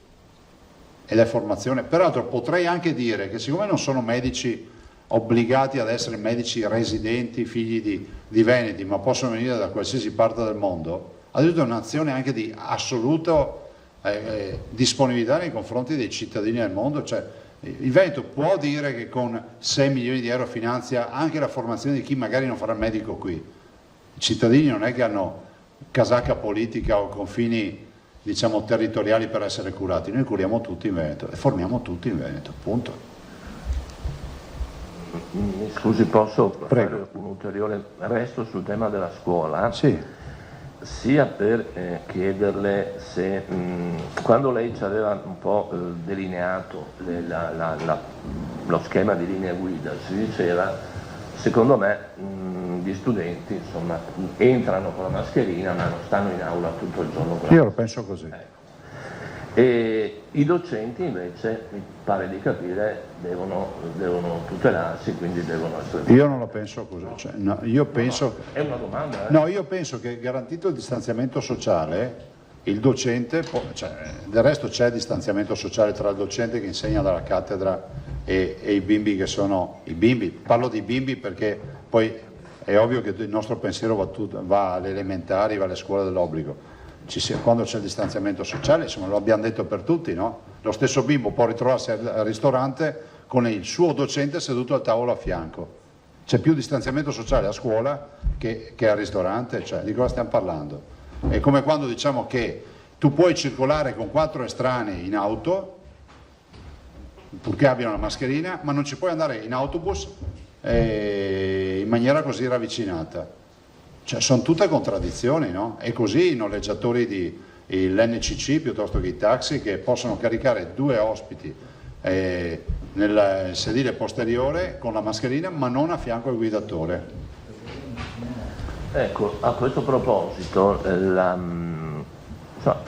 ed è formazione. Peraltro potrei anche dire che siccome non sono medici obbligati ad essere medici residenti, figli di veneti, ma possono venire da qualsiasi parte del mondo, addirittura un'azione anche di assoluta disponibilità nei confronti dei cittadini del mondo. Cioè, il Veneto può dire che con 6 milioni di euro finanzia anche la formazione di chi magari non farà il medico qui. I cittadini non è che hanno casacca politica o confini, diciamo, territoriali per essere curati, noi curiamo tutti in Veneto e formiamo tutti in Veneto, punto. Mi scusi, posso fare un ulteriore resto sul tema della scuola? Sì. Sia per chiederle se, quando lei ci aveva un po' delineato lo schema di linea guida, si diceva, secondo me gli studenti insomma entrano con la mascherina ma non stanno in aula tutto il giorno. Io lo penso così. E i docenti invece, mi pare di capire, devono tutelarsi, quindi devono essere... Io non lo penso così, cioè, no, io penso... È una domanda, No, io penso che garantito il distanziamento sociale, il docente, del resto c'è distanziamento sociale tra il docente che insegna dalla cattedra e i bimbi che sono i bimbi. Parlo di bimbi perché poi è ovvio che il nostro pensiero va alle elementari, va alle scuole dell'obbligo. Quando c'è il distanziamento sociale, insomma, lo abbiamo detto per tutti, no? Lo stesso bimbo può ritrovarsi al ristorante con il suo docente seduto al tavolo a fianco. C'è più distanziamento sociale a scuola che al ristorante, cioè, di cosa stiamo parlando? È come quando diciamo che tu puoi circolare con 4 estranei in auto, purché abbiano la mascherina, ma non ci puoi andare in autobus in maniera così ravvicinata. Cioè, sono tutte contraddizioni, no? E così i noleggiatori dell'NCC piuttosto che i taxi, che possono caricare 2 ospiti nel sedile posteriore con la mascherina, ma non a fianco al guidatore. Ecco, a questo proposito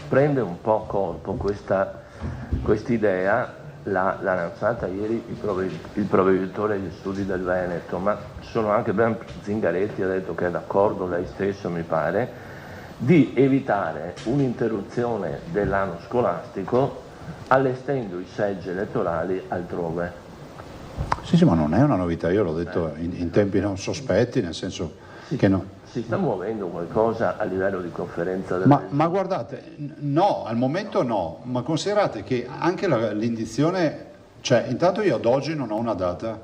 prende un po' corpo quest'idea, l'ha lanciata ieri il provveditore degli studi del Veneto, ma sono anche ben Zingaretti ha detto che è d'accordo, lei stesso mi pare, di evitare un'interruzione dell'anno scolastico allestendo i seggi elettorali altrove. Sì, ma non è una novità, io l'ho detto in tempi non sospetti, nel senso che no. Si sta muovendo qualcosa a livello di conferenza ma guardate, no, al momento no, ma considerate che anche l'indizione, cioè intanto io ad oggi non ho una data,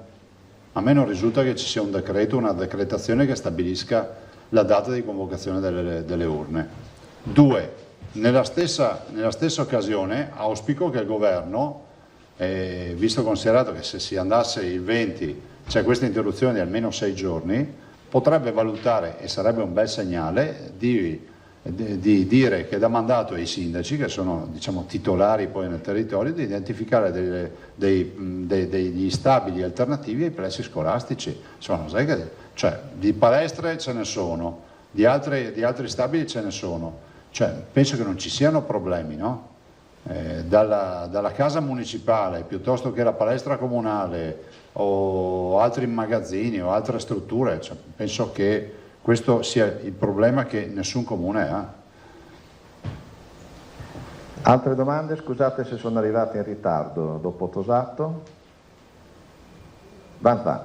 a me non risulta che ci sia un decreto, una decretazione che stabilisca la data di convocazione delle urne. 2, nella stessa occasione auspico che il governo, visto considerato che se si andasse il 20 c'è questa interruzione di almeno 6 giorni, potrebbe valutare, e sarebbe un bel segnale, di dire che dà mandato ai sindaci, che sono, diciamo, titolari poi nel territorio, di identificare degli stabili alternativi ai plessi scolastici. Insomma, sai che, cioè, di palestre ce ne sono, di altri stabili ce ne sono. Cioè, penso che non ci siano problemi, no? Dalla casa municipale piuttosto che la palestra comunale o altri magazzini o altre strutture, cioè, penso che questo sia il problema che nessun comune ha. Altre domande? Scusate se sono arrivate in ritardo dopo Tosato. Van.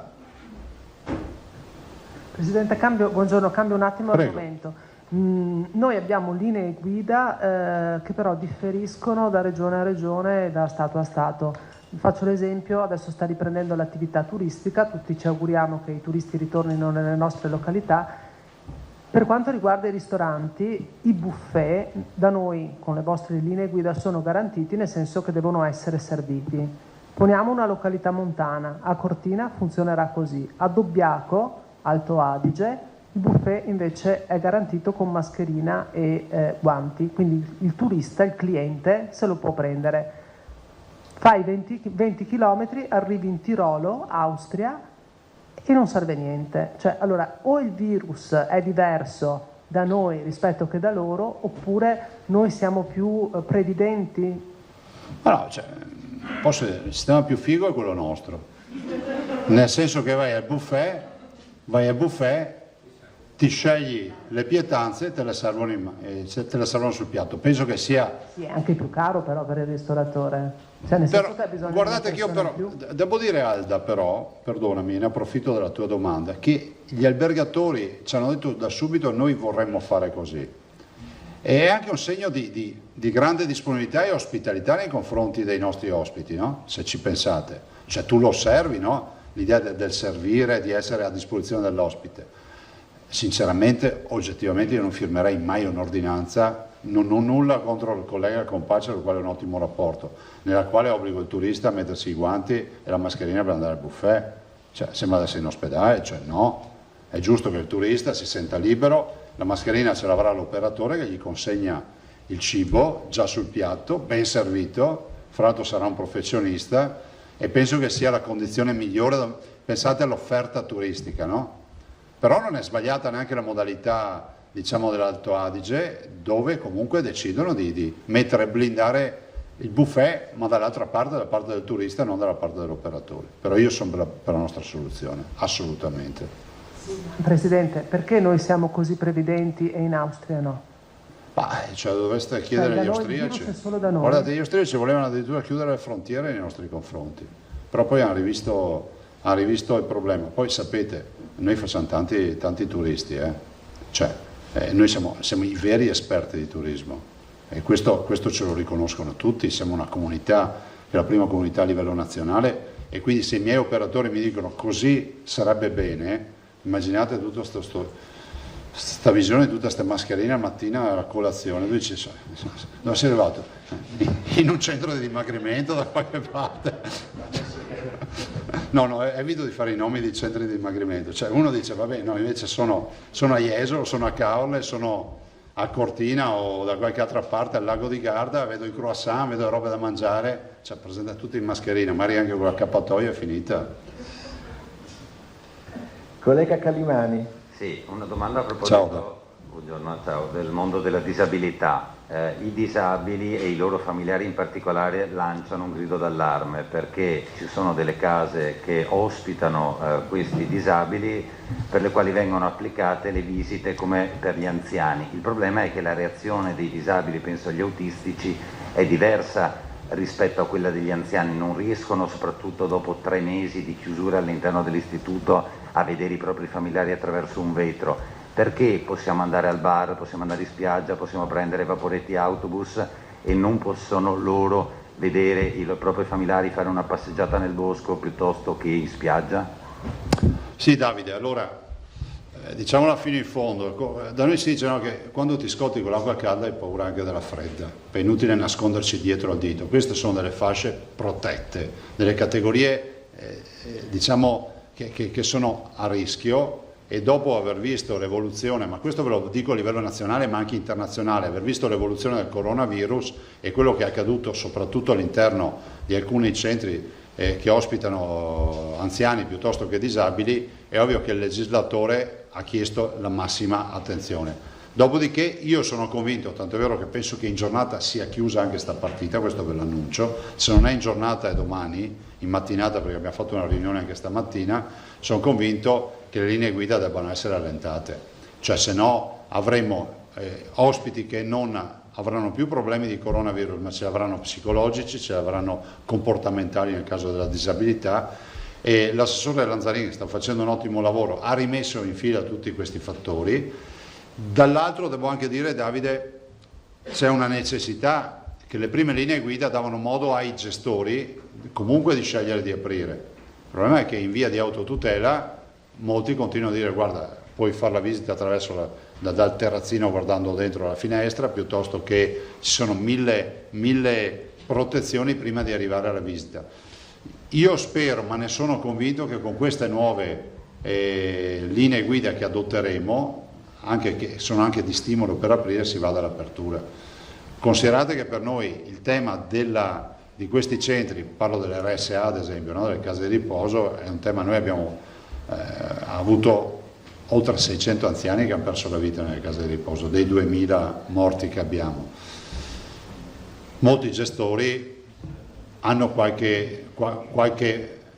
Presidente, buongiorno, cambio un attimo argomento. Noi abbiamo linee guida che però differiscono da regione a regione e da Stato a Stato. Faccio l'esempio, adesso sta riprendendo l'attività turistica, tutti ci auguriamo che i turisti ritornino nelle nostre località. Per quanto riguarda i ristoranti, i buffet da noi con le vostre linee guida sono garantiti, nel senso che devono essere serviti. Poniamo una località montana, a Cortina funzionerà così, a Dobbiaco, Alto Adige, il buffet invece è garantito con mascherina e guanti, quindi il turista, il cliente se lo può prendere. Fai 20 km, arrivi in Tirolo, Austria, e non serve niente. Cioè, allora, o il virus è diverso da noi rispetto che da loro, oppure noi siamo più previdenti? No, cioè, posso dire, il sistema più figo è quello nostro, nel senso che vai al buffet, ti scegli le pietanze e te le servono sul piatto. Penso che sia... Sì, è anche più caro però per il ristoratore. Cioè, nel senso che ha bisogno guardate che io però, devo dire Alda però, perdonami, ne approfitto della tua domanda, che gli albergatori ci hanno detto da subito noi vorremmo fare così. E è anche un segno di grande disponibilità e ospitalità nei confronti dei nostri ospiti, no? Se ci pensate. Cioè tu lo osservi, no? L'idea del servire, di essere a disposizione dell'ospite. Sinceramente, oggettivamente io non firmerei mai un'ordinanza, non ho nulla contro il collega Compaccia, con il quale ho un ottimo rapporto, nella quale obbligo il turista a mettersi i guanti e la mascherina per andare al buffet. Cioè, sembra di essere in ospedale, cioè no, è giusto che il turista si senta libero, la mascherina ce l'avrà l'operatore che gli consegna il cibo già sul piatto, ben servito, fra l'altro sarà un professionista e penso che sia la condizione migliore, pensate all'offerta turistica, no? Però non è sbagliata neanche la modalità, diciamo, dell'Alto Adige, dove comunque decidono di blindare il buffet, ma dall'altra parte, dalla parte del turista, non dalla parte dell'operatore. Però io sono per la nostra soluzione, assolutamente. Presidente, perché noi siamo così previdenti e in Austria no? Cioè dovreste chiedere agli austriaci. Guardate, gli austriaci volevano addirittura chiudere le frontiere nei nostri confronti, però poi hanno rivisto il problema. Poi sapete, noi facciamo tanti turisti, cioè, noi siamo i veri esperti di turismo e questo ce lo riconoscono tutti, siamo una comunità, che è la prima comunità a livello nazionale e quindi se i miei operatori mi dicono così sarebbe bene, immaginate tutta questa visione di tutte queste mascherine al mattino alla colazione, tu dici, dove sei arrivato? In un centro di dimagrimento da qualche parte. No, evito di fare i nomi di centri di dimagrimento, cioè uno dice vabbè, no, invece sono a Jesolo, sono a Caorle, sono a Cortina o da qualche altra parte al lago di Garda, vedo i croissant, vedo robe da mangiare, cioè presenta tutti in mascherina, magari anche con l'accappatoio è finita. Collega Calimani. Sì, una domanda a proposito del mondo della disabilità. I disabili e i loro familiari in particolare lanciano un grido d'allarme perché ci sono delle case che ospitano questi disabili per le quali vengono applicate le visite come per gli anziani. Il problema è che la reazione dei disabili, penso agli autistici, è diversa rispetto a quella degli anziani, non riescono soprattutto dopo 3 mesi di chiusura all'interno dell'istituto a vedere i propri familiari attraverso un vetro. Perché possiamo andare al bar, possiamo andare in spiaggia, possiamo prendere vaporetti autobus e non possono loro vedere i propri familiari fare una passeggiata nel bosco piuttosto che in spiaggia? Sì Davide, allora diciamola fino in fondo, da noi si dice che quando ti scotti con l'acqua calda hai paura anche della fredda, è inutile nasconderci dietro al dito, queste sono delle fasce protette, delle categorie diciamo che sono a rischio. E dopo aver visto l'evoluzione, ma questo ve lo dico a livello nazionale ma anche internazionale, aver visto l'evoluzione del coronavirus e quello che è accaduto soprattutto all'interno di alcuni centri che ospitano anziani piuttosto che disabili, è ovvio che il legislatore ha chiesto la massima attenzione. Dopodiché io sono convinto, tanto è vero che penso che in giornata sia chiusa anche questa partita, questo ve l'annuncio, se non è in giornata è domani, in mattinata perché abbiamo fatto una riunione anche stamattina, sono convinto che le linee guida debbano essere allentate, cioè se no avremo ospiti che non avranno più problemi di coronavirus, ma ce li avranno psicologici, ce li avranno comportamentali nel caso della disabilità, e l'assessore Lanzarini sta facendo un ottimo lavoro, ha rimesso in fila tutti questi fattori. Dall'altro devo anche dire, Davide, c'è una necessità che le prime linee guida davano modo ai gestori comunque di scegliere di aprire. Il problema è che in via di autotutela molti continuano a dire guarda, puoi fare la visita attraverso dal terrazzino guardando dentro la finestra, piuttosto che ci sono mille protezioni prima di arrivare alla visita. Io spero, ma ne sono convinto, che con queste nuove linee guida che adotteremo, che sono anche di stimolo per aprire, si vada all'apertura. Considerate che per noi il tema di questi centri, parlo delle RSA ad esempio, no? Delle case di riposo, è un tema. Noi abbiamo avuto oltre 600 anziani che hanno perso la vita nelle case di riposo, dei 2000 morti che abbiamo. Molti gestori hanno qualche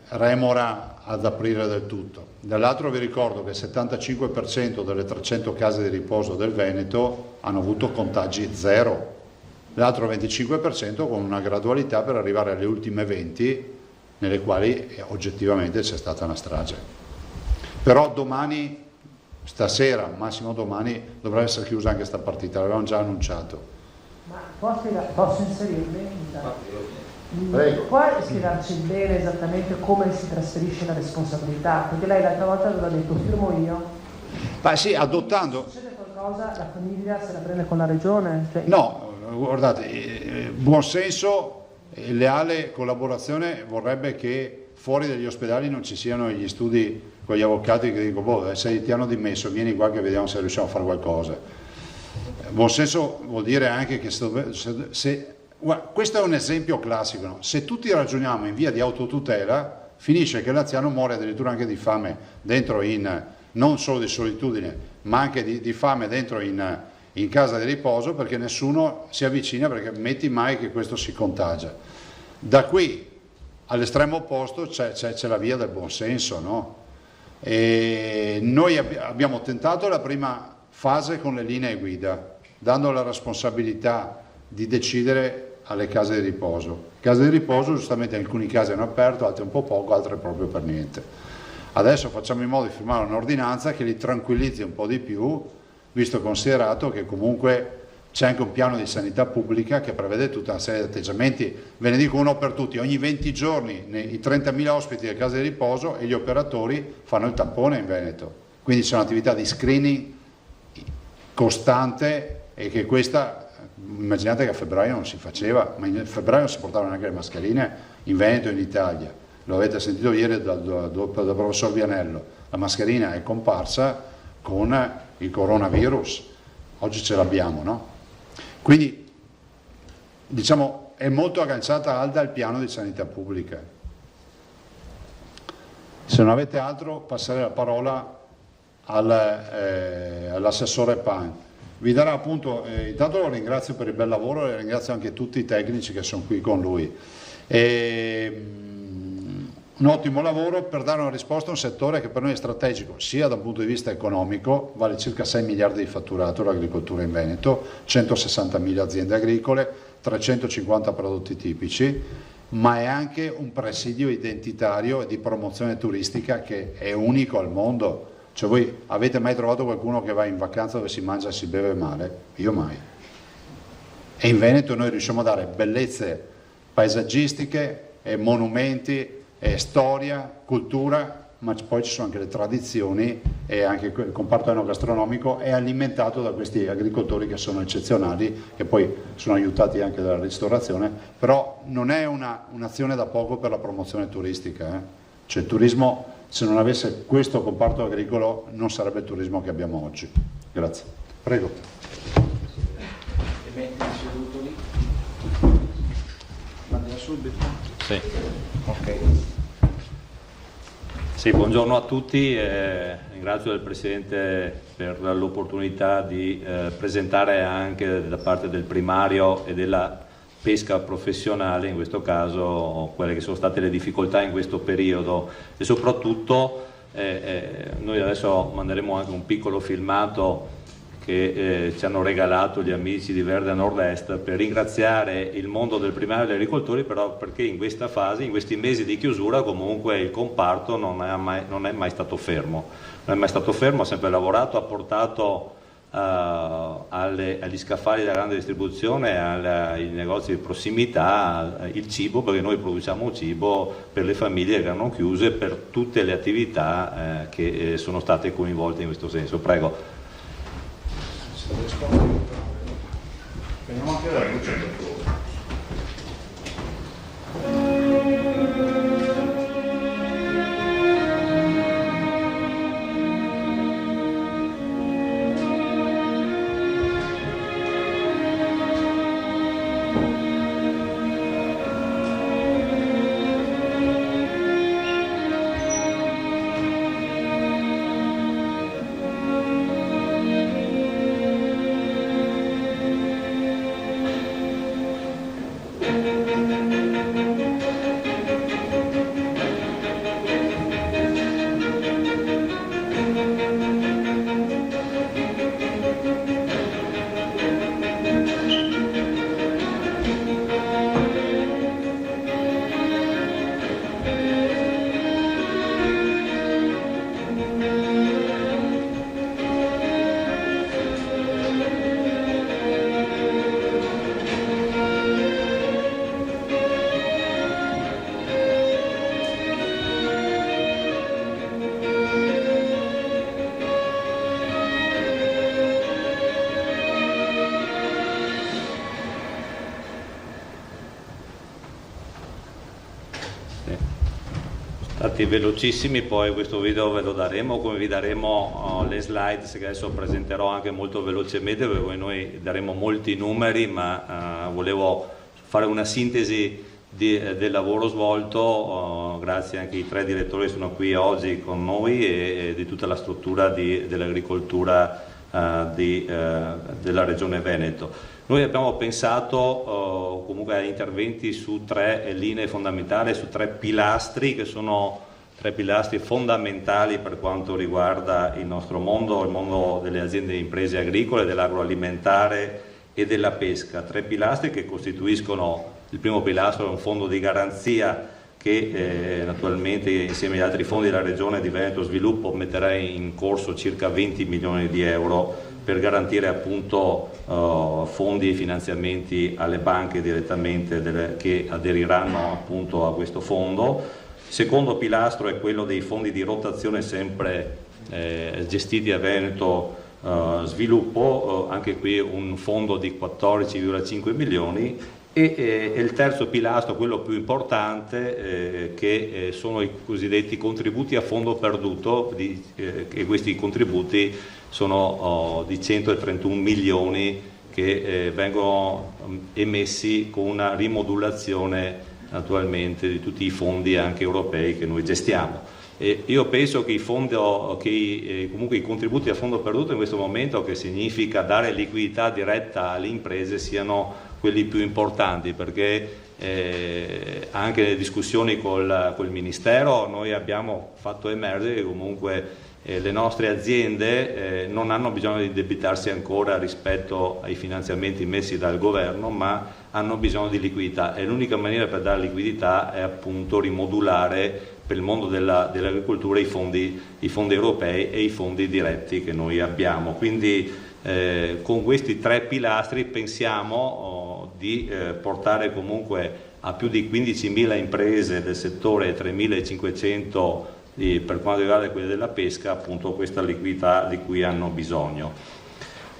remora ad aprire del tutto. Dall'altro vi ricordo che il 75% delle 300 case di riposo del Veneto hanno avuto contagi zero, l'altro 25% con una gradualità per arrivare alle ultime 20 nelle quali oggettivamente c'è stata una strage. Però domani, stasera, massimo domani, dovrebbe essere chiusa anche questa partita, l'avevamo già annunciato. Ma posso inserirmi? Prego. Può spiegarci bene esattamente come si trasferisce la responsabilità? Perché lei l'altra volta aveva detto firmo io. Ma sì, adottando. Se succede qualcosa, la famiglia se la prende con la regione? Cioè, no, guardate, buon senso e leale collaborazione vorrebbe che fuori dagli ospedali non ci siano gli studi con gli avvocati che dicono boh, se ti hanno dimesso vieni qua che vediamo se riusciamo a fare qualcosa. Buon senso vuol dire anche che questo è un esempio classico, no? Se tutti ragioniamo in via di autotutela finisce che l'anziano muore addirittura anche di fame dentro non solo di solitudine ma anche di fame dentro in casa di riposo, perché nessuno si avvicina, perché metti mai che questo si contagia. Da qui all'estremo opposto c'è la via del buonsenso, no? E noi abbiamo tentato la prima fase con le linee guida, dando la responsabilità di decidere alle case di riposo. Case di riposo giustamente in alcuni casi hanno aperto, altre un po' poco, altre proprio per niente. Adesso facciamo in modo di firmare un'ordinanza che li tranquillizzi un po' di più, visto e considerato che comunque c'è anche un piano di sanità pubblica che prevede tutta una serie di atteggiamenti, ve ne dico uno per tutti, ogni 20 giorni i 30.000 ospiti delle case di riposo e gli operatori fanno il tampone in Veneto, quindi c'è un'attività di screening costante e che questa, immaginate che a febbraio non si faceva, ma in febbraio non si portavano neanche le mascherine in Veneto e in Italia, lo avete sentito ieri dal professor Vianello, la mascherina è comparsa con il coronavirus, oggi ce l'abbiamo, no? Quindi diciamo è molto agganciata Alda al piano di sanità pubblica. Se non avete altro passerei la parola all'assessore Pan. Vi darà appunto, intanto lo ringrazio per il bel lavoro e ringrazio anche tutti i tecnici che sono qui con lui. Un ottimo lavoro per dare una risposta a un settore che per noi è strategico, sia da un punto di vista economico, vale circa 6 miliardi di fatturato l'agricoltura in Veneto, 160.000 aziende agricole, 350 prodotti tipici, ma è anche un presidio identitario e di promozione turistica che è unico al mondo. Cioè voi avete mai trovato qualcuno che va in vacanza dove si mangia e si beve male? Io mai. E in Veneto noi riusciamo a dare bellezze paesaggistiche e monumenti e storia, cultura, ma poi ci sono anche le tradizioni e anche il comparto enogastronomico è alimentato da questi agricoltori che sono eccezionali, che poi sono aiutati anche dalla ristorazione, però non è un'azione da poco per la promozione turistica. Cioè il turismo, se non avesse questo comparto agricolo, non sarebbe il turismo che abbiamo oggi. Grazie. Prego. Sì. Okay. Sì, buongiorno a tutti, ringrazio il Presidente per l'opportunità di presentare anche da parte del primario e della pesca professionale, in questo caso, quelle che sono state le difficoltà in questo periodo e soprattutto noi adesso manderemo anche un piccolo filmato che ci hanno regalato gli amici di Verde Nord-Est, per ringraziare il mondo del primario e degli agricoltori, però perché in questa fase, in questi mesi di chiusura, comunque il comparto non è mai stato fermo, ha sempre lavorato, ha portato agli scaffali della grande distribuzione, ai negozi di prossimità, il cibo, perché noi produciamo cibo per le famiglie che erano chiuse, per tutte le attività che sono state coinvolte in questo senso. Prego. Stati velocissimi, poi questo video ve lo daremo, come vi daremo le slides che adesso presenterò anche molto velocemente, perché poi noi daremo molti numeri, ma volevo fare una sintesi del lavoro svolto, grazie anche ai 3 direttori che sono qui oggi con noi e di tutta la struttura dell'agricoltura della Regione Veneto. Noi abbiamo pensato comunque a interventi su 3 linee fondamentali, su 3 pilastri che sono 3 pilastri fondamentali per quanto riguarda il nostro mondo, il mondo delle aziende e imprese agricole, dell'agroalimentare e della pesca. 3 pilastri che costituiscono, il primo pilastro è un fondo di garanzia che naturalmente insieme agli altri fondi della Regione di Veneto Sviluppo metterà in corso circa 20 milioni di euro per garantire appunto fondi e finanziamenti alle banche direttamente che aderiranno appunto a questo fondo. Il secondo pilastro è quello dei fondi di rotazione sempre gestiti a Veneto Sviluppo, anche qui un fondo di 14,5 milioni. E il terzo pilastro, quello più importante, che sono i cosiddetti contributi a fondo perduto, e questi contributi sono di 131 milioni che vengono emessi con una rimodulazione naturalmente di tutti i fondi anche europei che noi gestiamo. E io penso che comunque i contributi a fondo perduto in questo momento, che significa dare liquidità diretta alle imprese, siano quelli più importanti, perché anche nelle discussioni col Ministero noi abbiamo fatto emergere che comunque le nostre aziende non hanno bisogno di debitarsi ancora rispetto ai finanziamenti messi dal governo, ma hanno bisogno di liquidità, e l'unica maniera per dare liquidità è appunto rimodulare per il mondo dell'agricoltura i fondi europei e i fondi diretti che noi abbiamo. Quindi con questi 3 pilastri pensiamo di portare comunque a più di 15.000 imprese del settore, 3.500 per quanto riguarda quelle della pesca, appunto questa liquidità di cui hanno bisogno.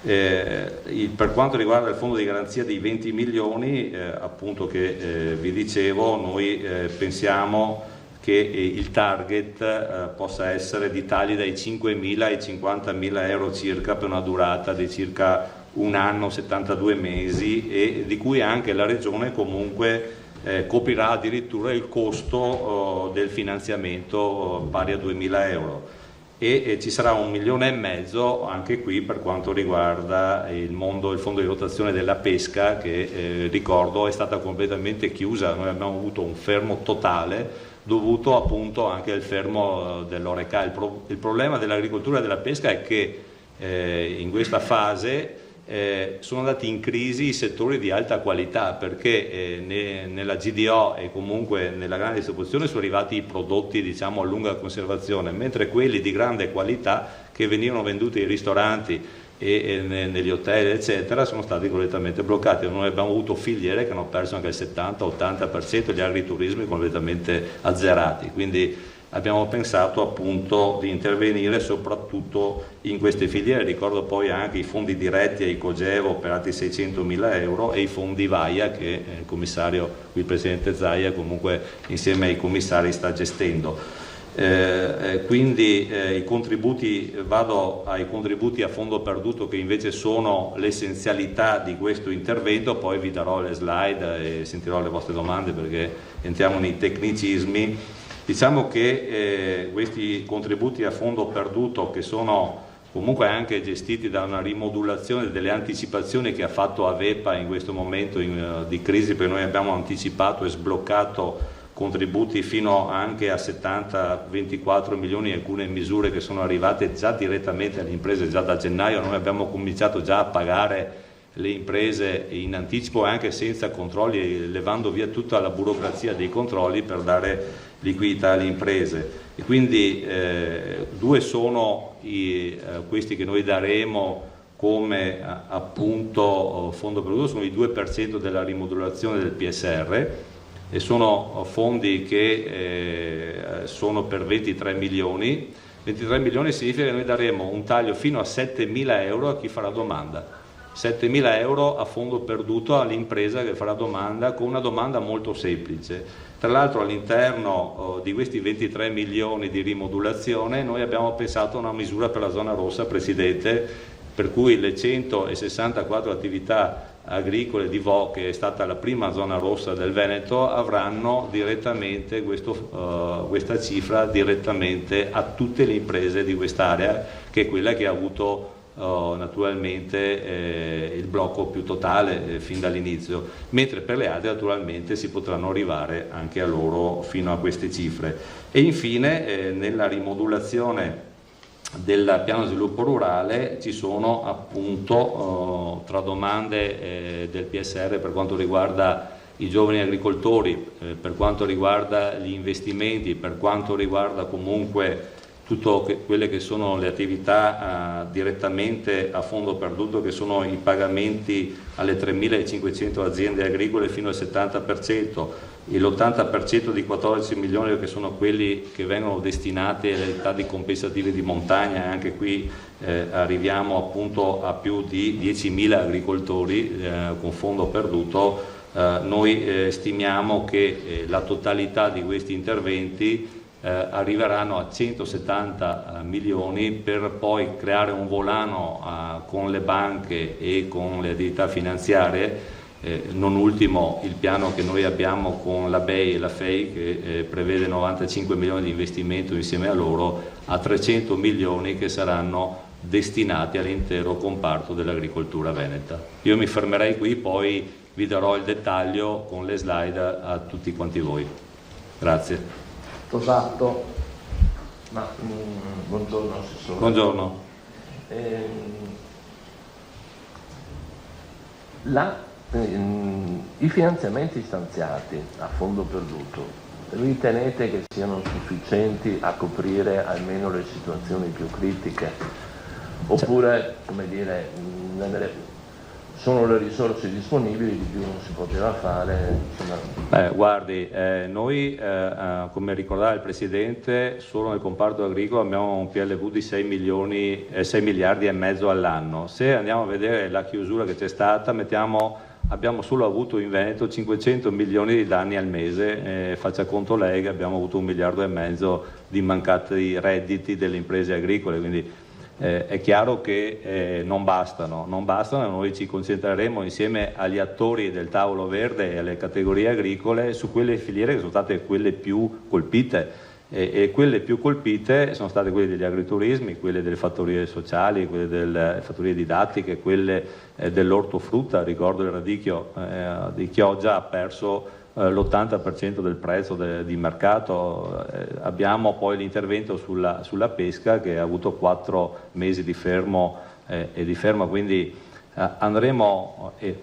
Per quanto riguarda il fondo di garanzia dei 20 milioni appunto che vi dicevo, noi pensiamo che il target possa essere di tagli dai 5.000 ai 50.000 euro circa, per una durata di circa un anno, 72 mesi, e di cui anche la Regione comunque coprirà addirittura il costo del finanziamento pari a 2.000 euro, e ci sarà 1,5 milioni anche qui per quanto riguarda il fondo di rotazione della pesca, che ricordo è stata completamente chiusa. Noi abbiamo avuto un fermo totale dovuto appunto anche al fermo dell'Oreca. Il problema dell'agricoltura e della pesca è che in questa fase sono andati in crisi i settori di alta qualità, perché nella GDO e comunque nella grande distribuzione sono arrivati i prodotti, diciamo, a lunga conservazione, mentre quelli di grande qualità che venivano venduti ai ristoranti e negli hotel eccetera sono stati completamente bloccati. Noi abbiamo avuto filiere che hanno perso anche il 70-80%, gli agriturismi completamente azzerati, quindi abbiamo pensato appunto di intervenire soprattutto in queste filiere. Ricordo poi anche i fondi diretti ai Cogevo per altri 600.000 euro e i fondi VAIA che il commissario, il presidente Zaia, comunque insieme ai commissari sta gestendo. Quindi i contributi, vado ai contributi a fondo perduto, che invece sono l'essenzialità di questo intervento, poi vi darò le slide e sentirò le vostre domande perché entriamo nei tecnicismi. Diciamo che questi contributi a fondo perduto, che sono comunque anche gestiti da una rimodulazione delle anticipazioni che ha fatto Avepa in questo momento di crisi, perché noi abbiamo anticipato e sbloccato contributi fino anche a 70-24 milioni, alcune misure che sono arrivate già direttamente alle imprese già da gennaio. Noi abbiamo cominciato già a pagare le imprese in anticipo anche senza controlli, levando via tutta la burocrazia dei controlli per dare liquidità alle imprese. E quindi due sono questi che noi daremo come appunto fondo perduto, sono i 2% della rimodulazione del PSR, e sono fondi che sono per 23 milioni. 23 milioni significa che noi daremo un taglio fino a 7.000 euro a chi farà domanda. 7.000 euro a fondo perduto all'impresa che farà domanda, con una domanda molto semplice. Tra l'altro all'interno di questi 23 milioni di rimodulazione noi abbiamo pensato a una misura per la zona rossa, Presidente, per cui le 164 attività agricole di Vo, che è stata la prima zona rossa del Veneto, avranno direttamente questa cifra direttamente a tutte le imprese di quest'area, che è quella che ha avuto naturalmente il blocco più totale fin dall'inizio, mentre per le altre naturalmente si potranno arrivare anche a loro fino a queste cifre. E infine nella rimodulazione del piano sviluppo rurale ci sono appunto tra domande del PSR per quanto riguarda i giovani agricoltori, per quanto riguarda gli investimenti, per quanto riguarda comunque tutte quelle che sono le attività direttamente a fondo perduto, che sono i pagamenti alle 3.500 aziende agricole fino al 70%, l'80% di 14 milioni che sono quelli che vengono destinati alle attività di compensativi di montagna, e anche qui arriviamo appunto a più di 10.000 agricoltori con fondo perduto. Noi stimiamo che la totalità di questi interventi arriveranno a 170 milioni per poi creare un volano con le banche e con le attività finanziarie, non ultimo il piano che noi abbiamo con la BEI e la FEI che prevede 95 milioni di investimento insieme a loro, a 300 milioni che saranno destinati all'intero comparto dell'agricoltura veneta. Io mi fermerei qui, poi vi darò il dettaglio con le slide a tutti quanti voi. Grazie. Tosato. Buongiorno Assessore. Buongiorno. I finanziamenti stanziati a fondo perduto, ritenete che siano sufficienti a coprire almeno le situazioni più critiche? Oppure, come dire, sono le risorse disponibili, di più non si poteva fare? Guardi, noi come ricordava il Presidente, solo nel comparto agricolo abbiamo un PLV di 6 miliardi e mezzo all'anno. Se andiamo a vedere la chiusura che c'è stata, abbiamo solo avuto in Veneto 500 milioni di danni al mese, faccia conto lei che abbiamo avuto 1,5 miliardi di mancati redditi delle imprese agricole, quindi è chiaro che non bastano, noi ci concentreremo insieme agli attori del tavolo verde e alle categorie agricole su quelle filiere che sono state quelle più colpite, e quelle più colpite sono state quelle degli agriturismi, quelle delle fattorie sociali, quelle delle fattorie didattiche, quelle dell'ortofrutta. Ricordo il radicchio di Chioggia ha perso l'80% del prezzo di mercato. Abbiamo poi l'intervento sulla pesca, che ha avuto 4 mesi di fermo è di fermo, quindi andremo, e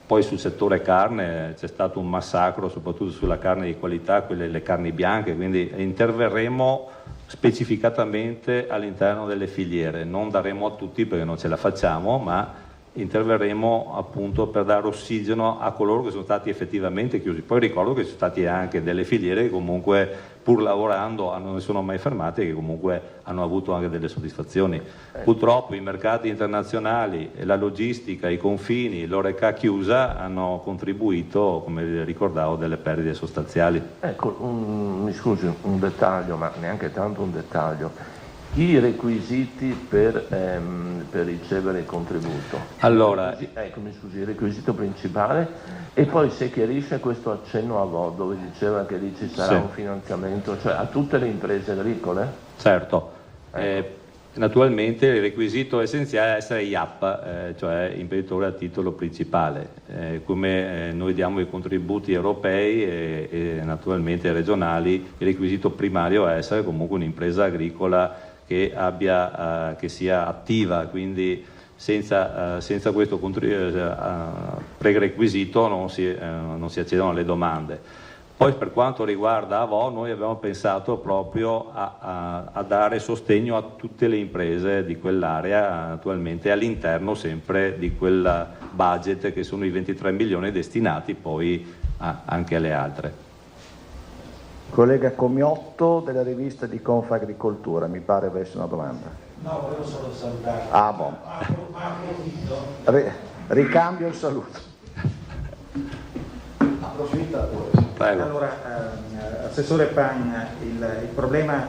poi sul settore carne c'è stato un massacro soprattutto sulla carne di qualità, le carni bianche, quindi interverremo specificatamente all'interno delle filiere, non daremo a tutti perché non ce la facciamo, ma interverremo appunto per dare ossigeno a coloro che sono stati effettivamente chiusi. Poi ricordo che ci sono stati anche delle filiere che comunque, pur lavorando, non ne sono mai fermate e che comunque hanno avuto anche delle soddisfazioni. Purtroppo i mercati internazionali, la logistica, i confini, l'oreca chiusa hanno contribuito, come ricordavo, delle perdite sostanziali. Ecco, mi scusi, un dettaglio, ma neanche tanto un dettaglio. I requisiti per ricevere il contributo. Allora, ecco, mi scusi, il requisito principale, e poi se chiarisce questo accenno a Vo, dove diceva che lì ci sarà un finanziamento, cioè a tutte le imprese agricole? Certo. Naturalmente il requisito essenziale è essere IAP, cioè imprenditore a titolo principale, come noi diamo i contributi europei e naturalmente regionali. Il requisito primario è essere comunque un'impresa agricola che sia attiva, quindi senza questo prerequisito non si accedono alle domande. Poi per quanto riguarda Avo, noi abbiamo pensato proprio a dare sostegno a tutte le imprese di quell'area, naturalmente all'interno sempre di quel budget che sono i 23 milioni destinati poi anche alle altre. Collega Comiotto della rivista di Confagricoltura, mi pare avesse una domanda. No, volevo solo salutare. Ah, buon. Ricambio il saluto. Approfitto pure. Prego. Allora, Assessore Pan, il problema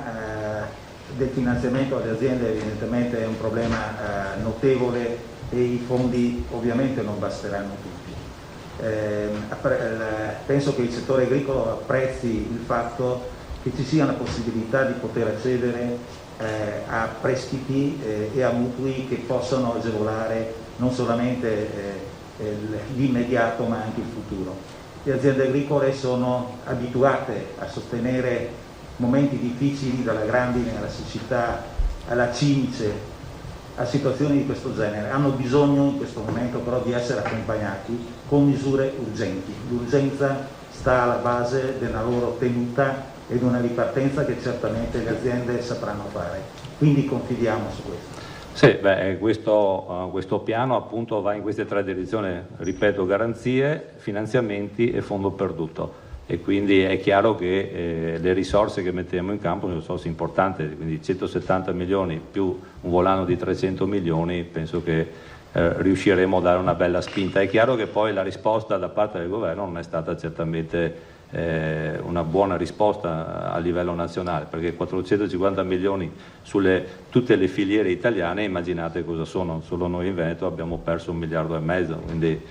del finanziamento alle aziende evidentemente è un problema notevole e i fondi ovviamente non basteranno tutti. Penso che il settore agricolo apprezzi il fatto che ci sia una possibilità di poter accedere a prestiti e a mutui che possano agevolare non solamente l'immediato ma anche il futuro. Le aziende agricole sono abituate a sostenere momenti difficili, dalla grandine alla siccità alla cimice, a situazioni di questo genere. Hanno bisogno in questo momento però di essere accompagnati con misure urgenti. L'urgenza sta alla base della loro tenuta e di una ripartenza che certamente le aziende sapranno fare. Quindi confidiamo su questo. Sì, questo piano appunto va in queste tre direzioni, ripeto, garanzie, finanziamenti e fondo perduto. E quindi è chiaro che le risorse che mettiamo in campo sono risorse importanti, quindi 170 milioni più un volano di 300 milioni, penso che riusciremo a dare una bella spinta. È chiaro che poi la risposta da parte del governo non è stata certamente una buona risposta a livello nazionale, perché 450 milioni sulle tutte le filiere italiane, immaginate cosa sono, solo noi in Veneto abbiamo perso 1,5 miliardi, quindi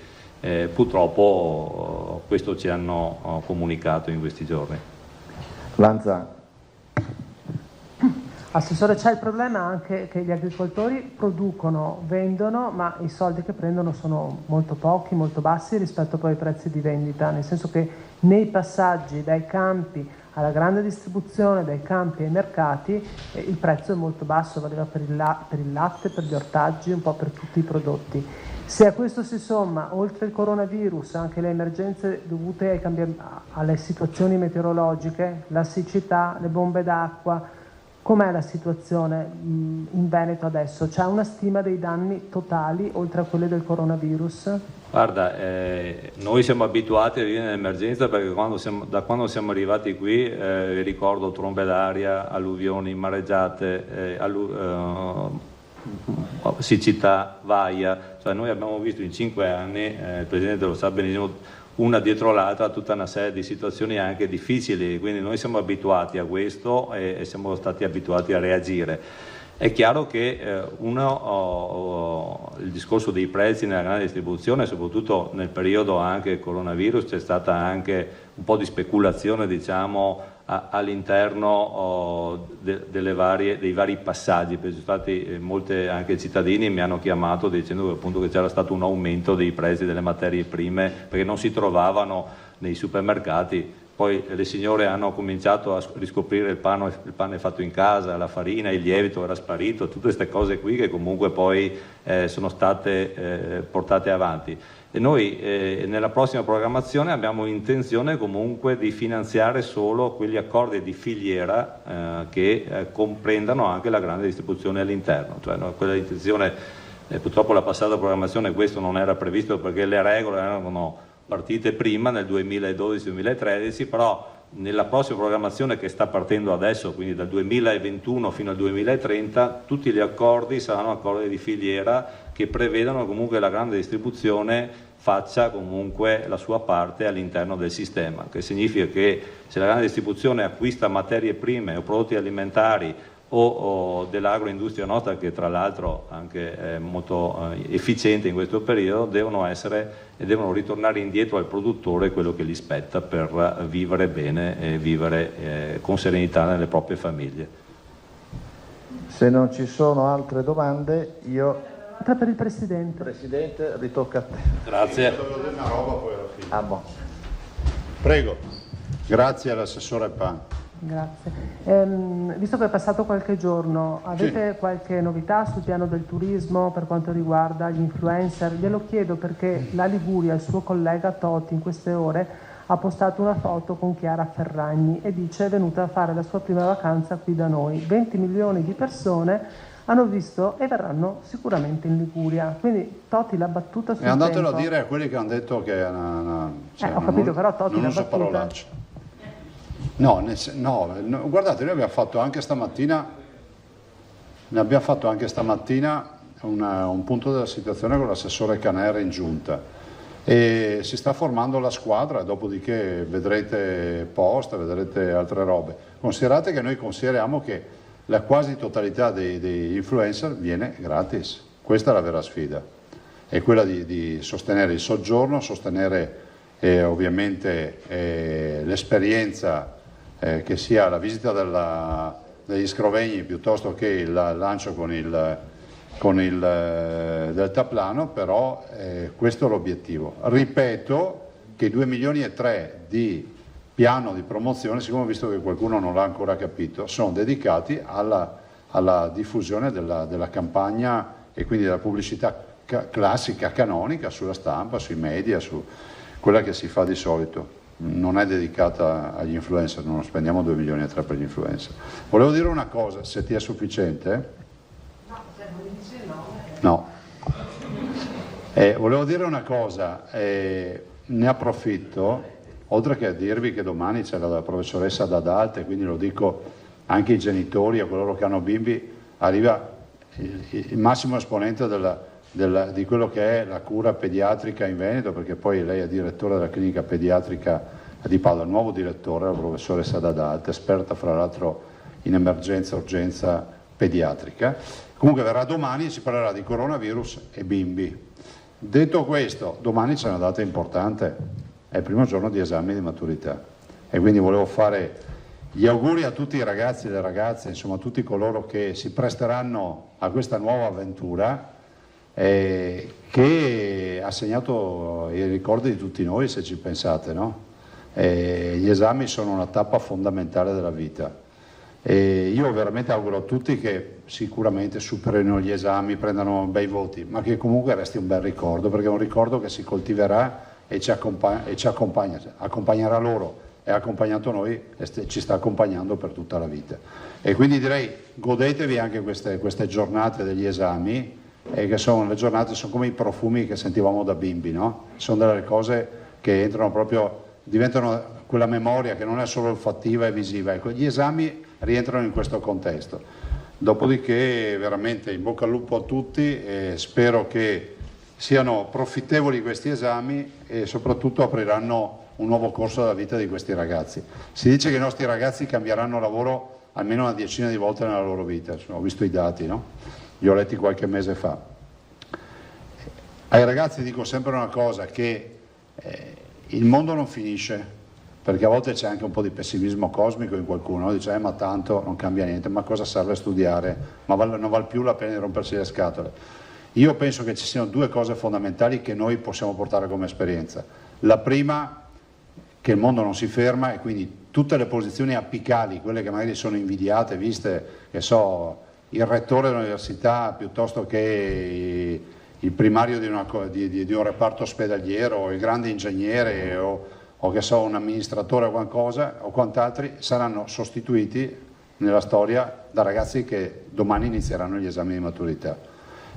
purtroppo questo ci hanno comunicato in questi giorni. Lanza. Assessore, c'è il problema anche che gli agricoltori producono, vendono, ma i soldi che prendono sono molto pochi, molto bassi rispetto poi ai prezzi di vendita, nel senso che nei passaggi dai campi alla grande distribuzione, dai campi ai mercati, il prezzo è molto basso, valeva per il latte, per gli ortaggi, un po' per tutti i prodotti. Se a questo si somma, oltre il coronavirus, anche le emergenze dovute alle situazioni meteorologiche, la siccità, le bombe d'acqua, com'è la situazione in Veneto adesso? C'è una stima dei danni totali, oltre a quelle del coronavirus? Guarda, noi siamo abituati a vivere in emergenza perché da quando siamo arrivati qui, ricordo trombe d'aria, alluvioni, mareggiate, siccità, vaia, cioè noi abbiamo visto in 5 anni, il Presidente lo sa benissimo, una dietro l'altra, tutta una serie di situazioni anche difficili, quindi noi siamo abituati a questo e siamo stati abituati a reagire. È chiaro che il discorso dei prezzi nella grande distribuzione, soprattutto nel periodo anche coronavirus, c'è stata anche un po' di speculazione, diciamo, all'interno dei vari passaggi, perché ci sono stati molti anche cittadini mi hanno chiamato dicendo appunto che c'era stato un aumento dei prezzi delle materie prime perché non si trovavano nei supermercati. poi le signore hanno cominciato a riscoprire il pane fatto in casa, la farina, il lievito era sparito, tutte queste cose qui che comunque poi sono state portate avanti. E noi nella prossima programmazione abbiamo intenzione comunque di finanziare solo quegli accordi di filiera che comprendano anche la grande distribuzione all'interno, cioè quella intenzione, purtroppo la passata programmazione questo non era previsto perché le regole erano partite prima nel 2012-2013, però nella prossima programmazione che sta partendo adesso, quindi dal 2021 fino al 2030, tutti gli accordi saranno accordi di filiera che prevedano comunque la grande distribuzione faccia comunque la sua parte all'interno del sistema, che significa che se la grande distribuzione acquista materie prime o prodotti alimentari o dell'agroindustria nostra, che tra l'altro anche è molto efficiente in questo periodo, devono ritornare indietro al produttore quello che gli spetta per vivere bene e vivere con serenità nelle proprie famiglie. Se non ci sono altre domande, io... Per il Presidente. Presidente, ritocca a te. Grazie. Prego. Grazie all'assessore Pan. Grazie. Visto che è passato qualche giorno, avete qualche novità sul piano del turismo per quanto riguarda gli influencer? Glielo chiedo perché la Liguria, il suo collega Toti, in queste ore ha postato una foto con Chiara Ferragni e dice è venuta a fare la sua prima vacanza qui da noi. 20 milioni di persone hanno visto e verranno sicuramente in Liguria. Quindi Toti l'ha battuta sul E andatelo tempo. a dire a quelli che hanno detto che è una ho capito, però Toti non l'ha usa battuta. parolacce. No, guardate, noi abbiamo fatto anche stamattina, un punto della situazione con l'assessore Canera in giunta e si sta formando la squadra, dopodiché vedrete post, vedrete altre robe. Considerate che noi consideriamo che la quasi totalità degli influencer viene gratis, questa è la vera sfida, è quella di sostenere il soggiorno, sostenere ovviamente l'esperienza che sia la visita degli Scrovegni piuttosto che il lancio con il deltaplano, però questo è l'obiettivo. Ripeto che i 2,3 milioni di piano di promozione, siccome ho visto che qualcuno non l'ha ancora capito, sono dedicati alla diffusione della campagna e quindi della pubblicità classica, canonica, sulla stampa, sui media, su quella che si fa di solito. Non è dedicata agli influencer, non spendiamo 2,3 milioni per gli influencer. Volevo dire una cosa, se ti è sufficiente? No. Volevo dire una cosa, ne approfitto, oltre che a dirvi che domani c'è la professoressa D'Adalte, quindi lo dico anche ai genitori, a coloro che hanno bimbi, arriva il massimo esponente di quello che è la cura pediatrica in Veneto, perché poi lei è direttore della clinica pediatrica di Padova, il nuovo direttore, la professoressa D'Adalte, esperta fra l'altro in emergenza e urgenza pediatrica. Comunque verrà domani e ci parlerà di coronavirus e bimbi. Detto questo, domani c'è una data importante, è il primo giorno di esami di maturità e quindi volevo fare gli auguri a tutti i ragazzi e le ragazze, insomma a tutti coloro che si presteranno a questa nuova avventura che ha segnato i ricordi di tutti noi, se ci pensate, no? Gli esami sono una tappa fondamentale della vita e io veramente auguro a tutti che sicuramente superino gli esami, prendano bei voti, ma che comunque resti un bel ricordo, perché è un ricordo che si coltiverà e ci accompagnerà loro, è accompagnato noi e ci sta accompagnando per tutta la vita. E quindi direi godetevi anche queste giornate degli esami, che sono le giornate, sono come i profumi che sentivamo da bimbi, no? Sono delle cose che entrano proprio, diventano quella memoria che non è solo olfattiva e visiva. Ecco, gli esami rientrano in questo contesto. Dopodiché veramente in bocca al lupo a tutti e spero che siano profittevoli questi esami e soprattutto apriranno un nuovo corso della vita di questi ragazzi. Si dice che i nostri ragazzi cambieranno lavoro almeno una decina di volte nella loro vita, ho visto i dati, no? Li ho letti qualche mese fa. Ai ragazzi dico sempre una cosa, che il mondo non finisce, perché a volte c'è anche un po' di pessimismo cosmico in qualcuno, no? Dice ma tanto non cambia niente, ma cosa serve studiare, ma non vale più la pena di rompersi le scatole. Io penso che ci siano due cose fondamentali che noi possiamo portare come esperienza. La prima, che il mondo non si ferma e quindi tutte le posizioni apicali, quelle che magari sono invidiate, viste, che so, il rettore dell'università piuttosto che il primario di un reparto ospedaliero, o il grande ingegnere o che so, un amministratore o qualcosa o quant'altri, saranno sostituiti nella storia da ragazzi che domani inizieranno gli esami di maturità.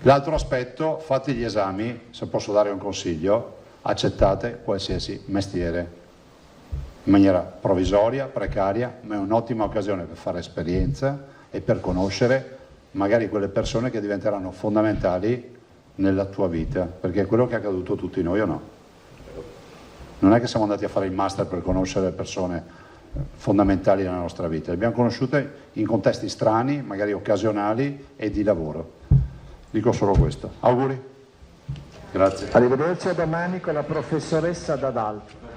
L'altro aspetto, fate gli esami, se posso dare un consiglio, accettate qualsiasi mestiere in maniera provvisoria, precaria, ma è un'ottima occasione per fare esperienza e per conoscere magari quelle persone che diventeranno fondamentali nella tua vita, perché è quello che è accaduto a tutti noi, o no? Non è che siamo andati a fare il master per conoscere le persone fondamentali nella nostra vita, le abbiamo conosciute in contesti strani, magari occasionali e di lavoro. Dico solo questo. Auguri. Grazie. Arrivederci, a domani con la professoressa Dadalto.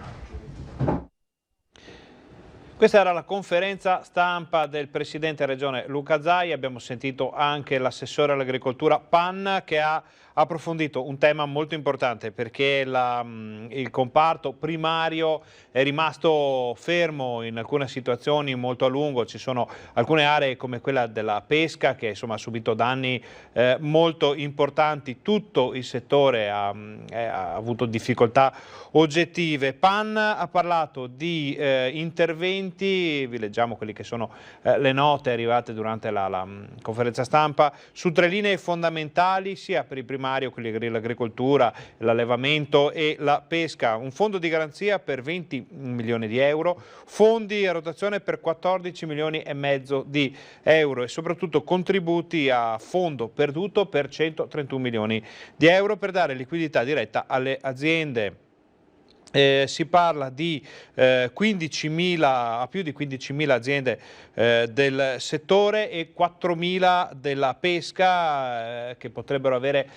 Questa era la conferenza stampa del Presidente Regione Luca Zaia. Abbiamo sentito anche l'assessore all'agricoltura Panna, che ha approfondito un tema molto importante, perché il comparto primario è rimasto fermo in alcune situazioni molto a lungo. Ci sono alcune aree come quella della pesca che insomma ha subito danni molto importanti. Tutto il settore ha avuto difficoltà oggettive. Panna ha parlato di interventi, vi leggiamo quelli che sono le note arrivate durante la conferenza stampa, su 3 linee fondamentali sia per il primario, quelli l'agricoltura, l'allevamento e la pesca. Un fondo di garanzia per 20 milioni di euro, fondi a rotazione per 14 milioni e mezzo di euro e soprattutto contributi a fondo perduto per 131 milioni di euro per dare liquidità diretta alle aziende. Si parla di a più di 15.000 aziende del settore e 4.000 della pesca che potrebbero avere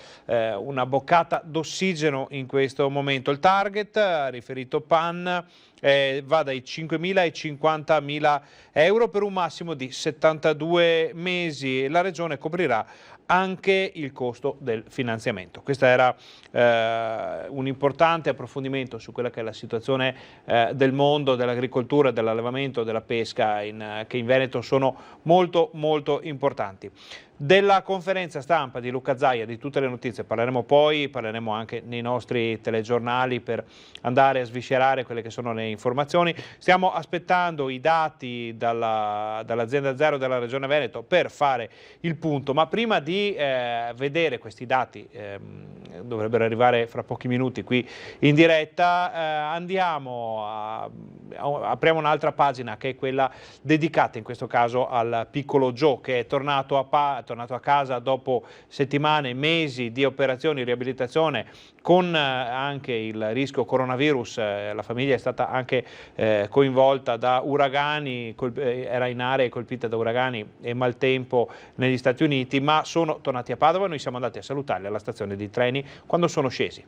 una boccata d'ossigeno in questo momento. Il target, ha riferito PAN, va dai 5.000 ai 50.000 euro per un massimo di 72 mesi e la Regione coprirà anche il costo del finanziamento. Questo era un importante approfondimento su quella che è la situazione del mondo dell'agricoltura, dell'allevamento, della pesca che in Veneto sono molto molto importanti. Della conferenza stampa di Luca Zaia, di tutte le notizie, parleremo poi, parleremo anche nei nostri telegiornali per andare a sviscerare quelle che sono le informazioni. Stiamo aspettando i dati dall'azienda Zero della Regione Veneto per fare il punto, ma prima di vedere questi dati, dovrebbero arrivare fra pochi minuti qui in diretta, apriamo un'altra pagina che è quella dedicata in questo caso al piccolo Joe, che è tornato a casa dopo settimane, mesi di operazioni, riabilitazione, con anche il rischio coronavirus. La famiglia è stata anche coinvolta da uragani, era in aree colpite da uragani e maltempo negli Stati Uniti, ma sono tornati a Padova. Noi siamo andati a salutarli alla stazione di treni quando sono scesi.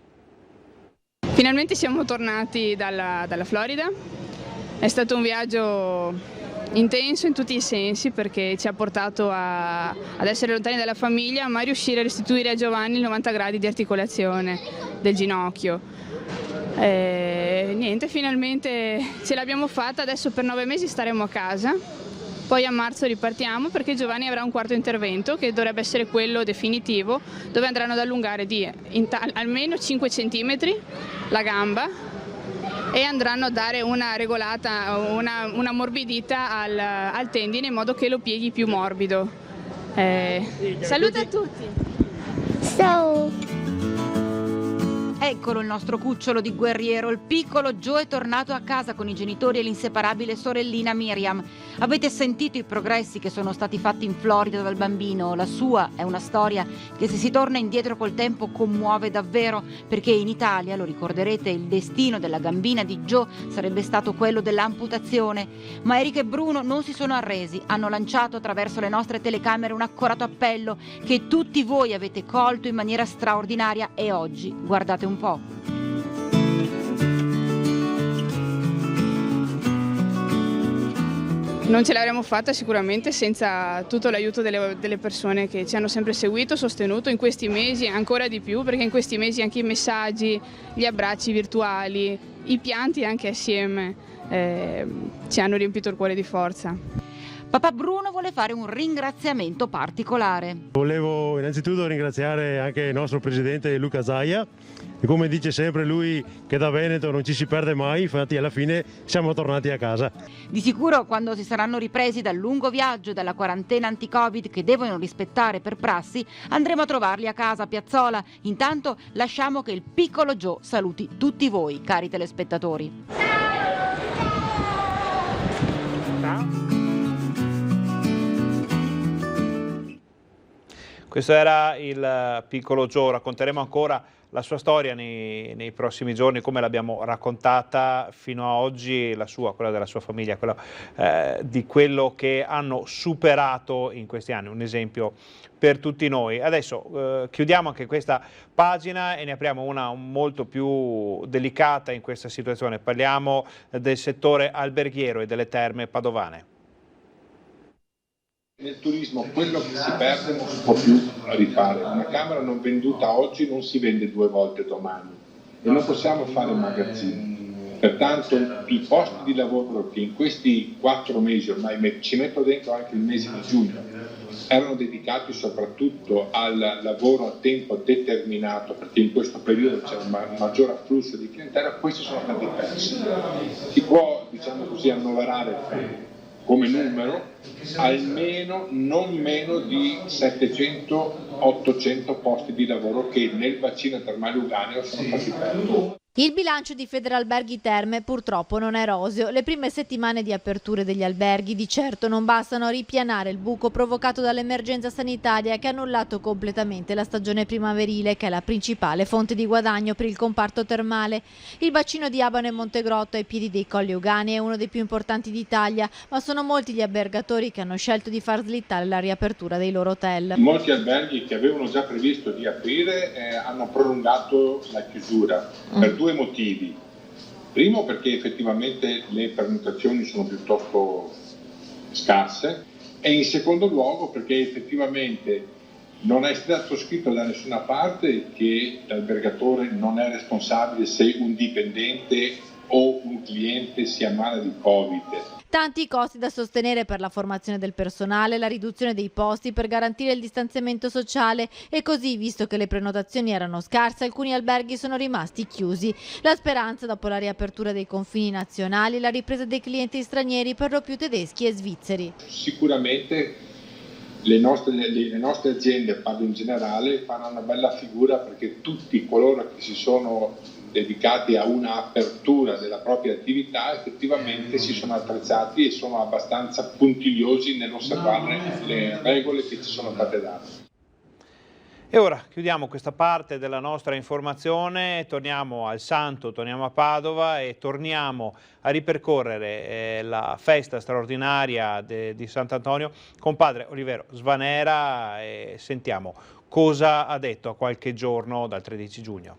Finalmente siamo tornati dalla Florida. È stato un viaggio intenso in tutti i sensi, perché ci ha portato ad essere lontani dalla famiglia, ma a riuscire a restituire a Giovanni il 90 gradi di articolazione del ginocchio. Niente, finalmente ce l'abbiamo fatta. Adesso per 9 mesi staremo a casa, poi a marzo ripartiamo, perché Giovanni avrà un quarto intervento che dovrebbe essere quello definitivo, dove andranno ad allungare di almeno 5 cm la gamba e andranno a dare una regolata, una morbidità al tendine in modo che lo pieghi più morbido. Saluta a tutti! Ciao! Eccolo il nostro cucciolo di guerriero, il piccolo Joe è tornato a casa con i genitori e l'inseparabile sorellina Miriam. Avete sentito i progressi che sono stati fatti in Florida dal bambino? La sua è una storia che, se si torna indietro col tempo, commuove davvero, perché in Italia, lo ricorderete, il destino della gambina di Joe sarebbe stato quello dell'amputazione. Ma Erika e Bruno non si sono arresi, hanno lanciato attraverso le nostre telecamere un accorato appello che tutti voi avete colto in maniera straordinaria e oggi, guardate un po'. Non ce l'avremmo fatta sicuramente senza tutto l'aiuto delle persone che ci hanno sempre seguito, sostenuto in questi mesi, ancora di più, perché in questi mesi anche i messaggi, gli abbracci virtuali, i pianti anche assieme ci hanno riempito il cuore di forza. Papà Bruno vuole fare un ringraziamento particolare. Volevo innanzitutto ringraziare anche il nostro presidente Luca Zaia, e come dice sempre lui che da Veneto non ci si perde mai, infatti alla fine siamo tornati a casa. Di sicuro quando si saranno ripresi dal lungo viaggio e dalla quarantena anti-Covid che devono rispettare per prassi, andremo a trovarli a casa a Piazzola. Intanto lasciamo che il piccolo Joe saluti tutti voi, cari telespettatori. Questo era il piccolo Joe, racconteremo ancora la sua storia nei prossimi giorni, come l'abbiamo raccontata fino a oggi, la sua, quella della sua famiglia, quella di quello che hanno superato in questi anni, un esempio per tutti noi. Adesso chiudiamo anche questa pagina e ne apriamo una molto più delicata in questa situazione. Parliamo del settore alberghiero e delle terme padovane. Nel turismo quello che si perde non si può più rifare. Una camera non venduta oggi non si vende 2 volte domani e non possiamo fare magazzini. Pertanto i posti di lavoro che in questi 4 mesi, ormai ci metto dentro anche il mese di giugno, erano dedicati soprattutto al lavoro a tempo determinato, perché in questo periodo c'è un maggior afflusso di clientela, questi sono stati persi. Si può, diciamo così, annoverare come numero almeno non meno di 700-800 posti di lavoro che nel bacino termale uganeo sono stati persi. Il bilancio di Federalberghi Terme purtroppo non è roseo. Le prime settimane di aperture degli alberghi di certo non bastano a ripianare il buco provocato dall'emergenza sanitaria che ha annullato completamente la stagione primaverile, che è la principale fonte di guadagno per il comparto termale. Il bacino di Abano e Montegrotto ai piedi dei Colli Euganei è uno dei più importanti d'Italia, ma sono molti gli albergatori che hanno scelto di far slittare la riapertura dei loro hotel. Molti alberghi che avevano già previsto di aprire hanno prolungato la chiusura per 2 motivi. Primo, perché effettivamente le prenotazioni sono piuttosto scarse, e in secondo luogo perché effettivamente non è stato scritto da nessuna parte che l'albergatore non è responsabile se un dipendente o un cliente si ammala di Covid. Tanti costi da sostenere per la formazione del personale, la riduzione dei posti per garantire il distanziamento sociale e così, visto che le prenotazioni erano scarse, alcuni alberghi sono rimasti chiusi. La speranza dopo la riapertura dei confini nazionali e la ripresa dei clienti stranieri, per lo più tedeschi e svizzeri. Sicuramente le nostre aziende, parlo in generale, fanno una bella figura, perché tutti coloro che si sono dedicati a una apertura della propria attività effettivamente si sono attrezzati e sono abbastanza puntigliosi nell'osservare le regole che ci sono state date. E ora chiudiamo questa parte della nostra informazione, torniamo al Santo, torniamo a Padova e torniamo a ripercorrere la festa straordinaria di Sant'Antonio con padre Olivero Svanera e sentiamo cosa ha detto a qualche giorno dal 13 giugno.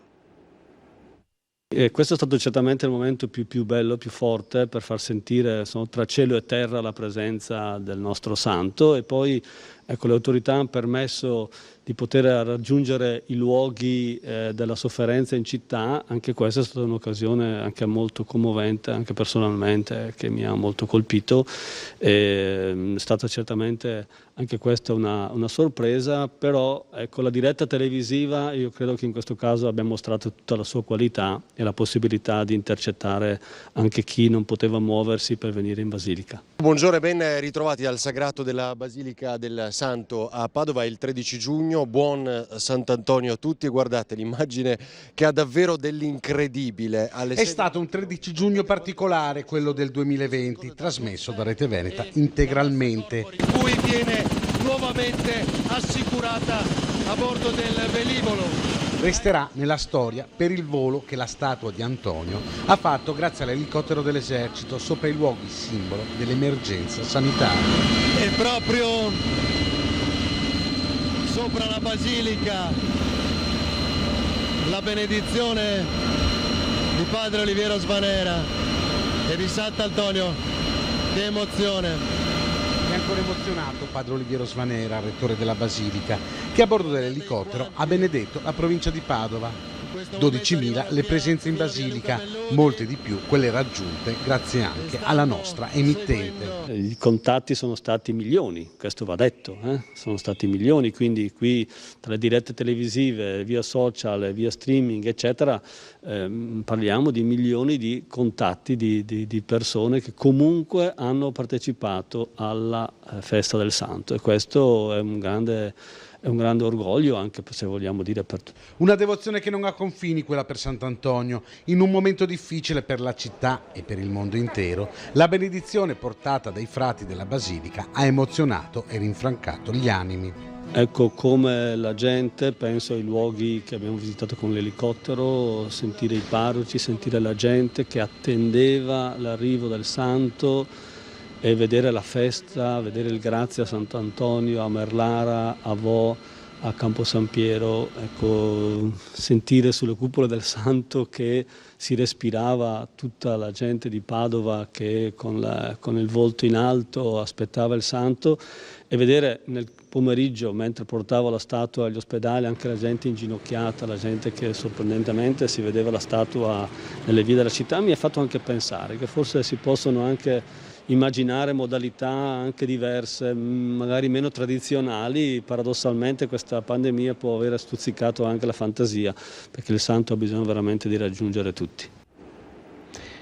E questo è stato certamente il momento più bello, più forte, per far sentire tra cielo e terra la presenza del nostro santo, e poi ecco, le autorità hanno permesso di poter raggiungere i luoghi della sofferenza in città. Anche questa è stata un'occasione anche molto commovente, anche personalmente, che mi ha molto colpito. È stata certamente anche questa una sorpresa, però ecco, la diretta televisiva io credo che in questo caso abbia mostrato tutta la sua qualità e la possibilità di intercettare anche chi non poteva muoversi per venire in Basilica. Buongiorno e ben ritrovati al Sagrato della Basilica del Santo a Padova il 13 giugno. Buon Sant'Antonio a tutti, e guardate l'immagine che ha davvero dell'incredibile. È stato un 13 giugno particolare, quello del 2020, trasmesso da Rete Veneta integralmente. In cui viene nuovamente assicurata a bordo del velivolo. Resterà nella storia per il volo che la statua di Antonio ha fatto grazie all'elicottero dell'esercito sopra i luoghi simbolo dell'emergenza sanitaria. E proprio sopra la Basilica la benedizione di padre Olivero Svanera e di Sant'Antonio. Che emozione! ancora emozionato padre Oliviero Svanera, rettore della Basilica, che a bordo dell'elicottero ha benedetto la provincia di Padova. 12.000 le presenze in Basilica, molte di più quelle raggiunte grazie anche alla nostra emittente. I contatti sono stati milioni, questo va detto, sono stati milioni, quindi qui tra le dirette televisive, via social, via streaming eccetera, parliamo di milioni di contatti di persone che comunque hanno partecipato alla festa del Santo, e questo è un grande orgoglio, anche se vogliamo dire per tutti. Una devozione che non ha confini, quella per Sant'Antonio. In un momento difficile per la città e per il mondo intero, la benedizione portata dai frati della Basilica ha emozionato e rinfrancato gli animi. Ecco, come la gente, penso ai luoghi che abbiamo visitato con l'elicottero, sentire i parroci, sentire la gente che attendeva l'arrivo del Santo, e vedere la festa, vedere il grazie a Sant'Antonio, a Merlara, a Vo, a Campo San Piero, ecco, sentire sulle cupole del Santo che si respirava tutta la gente di Padova che con il volto in alto aspettava il Santo, e vedere nel pomeriggio, mentre portavo la statua agli ospedali, anche la gente inginocchiata, la gente che sorprendentemente si vedeva la statua nelle vie della città, mi ha fatto anche pensare che forse si possono anche immaginare modalità anche diverse, magari meno tradizionali. Paradossalmente questa pandemia può aver stuzzicato anche la fantasia, perché il Santo ha bisogno veramente di raggiungere tutti.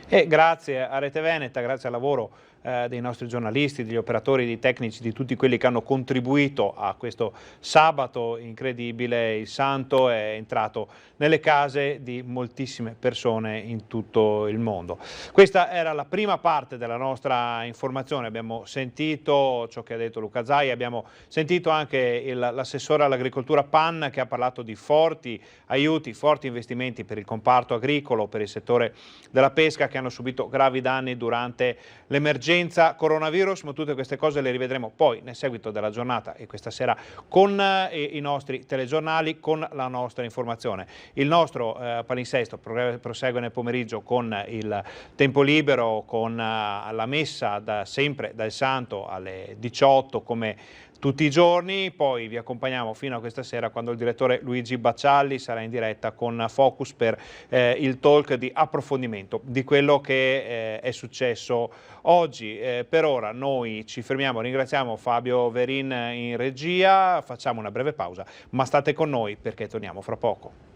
E grazie a Rete Veneta, grazie al lavoro dei nostri giornalisti, degli operatori, dei tecnici, di tutti quelli che hanno contribuito a questo sabato incredibile, il Santo è entrato nelle case di moltissime persone in tutto il mondo. Questa era la prima parte della nostra informazione, abbiamo sentito ciò che ha detto Luca Zaia, abbiamo sentito anche l'assessore all'agricoltura Pan che ha parlato di forti aiuti, forti investimenti per il comparto agricolo, per il settore della pesca, che hanno subito gravi danni durante l'emergenza coronavirus, ma tutte queste cose le rivedremo poi nel seguito della giornata e questa sera con i nostri telegiornali, con la nostra informazione. Il nostro palinsesto prosegue nel pomeriggio con il tempo libero, con la messa sempre dal Santo alle 18 come tutti i giorni, poi vi accompagniamo fino a questa sera quando il direttore Luigi Baccialli sarà in diretta con Focus per il talk di approfondimento di quello che è successo oggi. Per ora noi ci fermiamo, ringraziamo Fabio Verin in regia, facciamo una breve pausa, ma state con noi perché torniamo fra poco.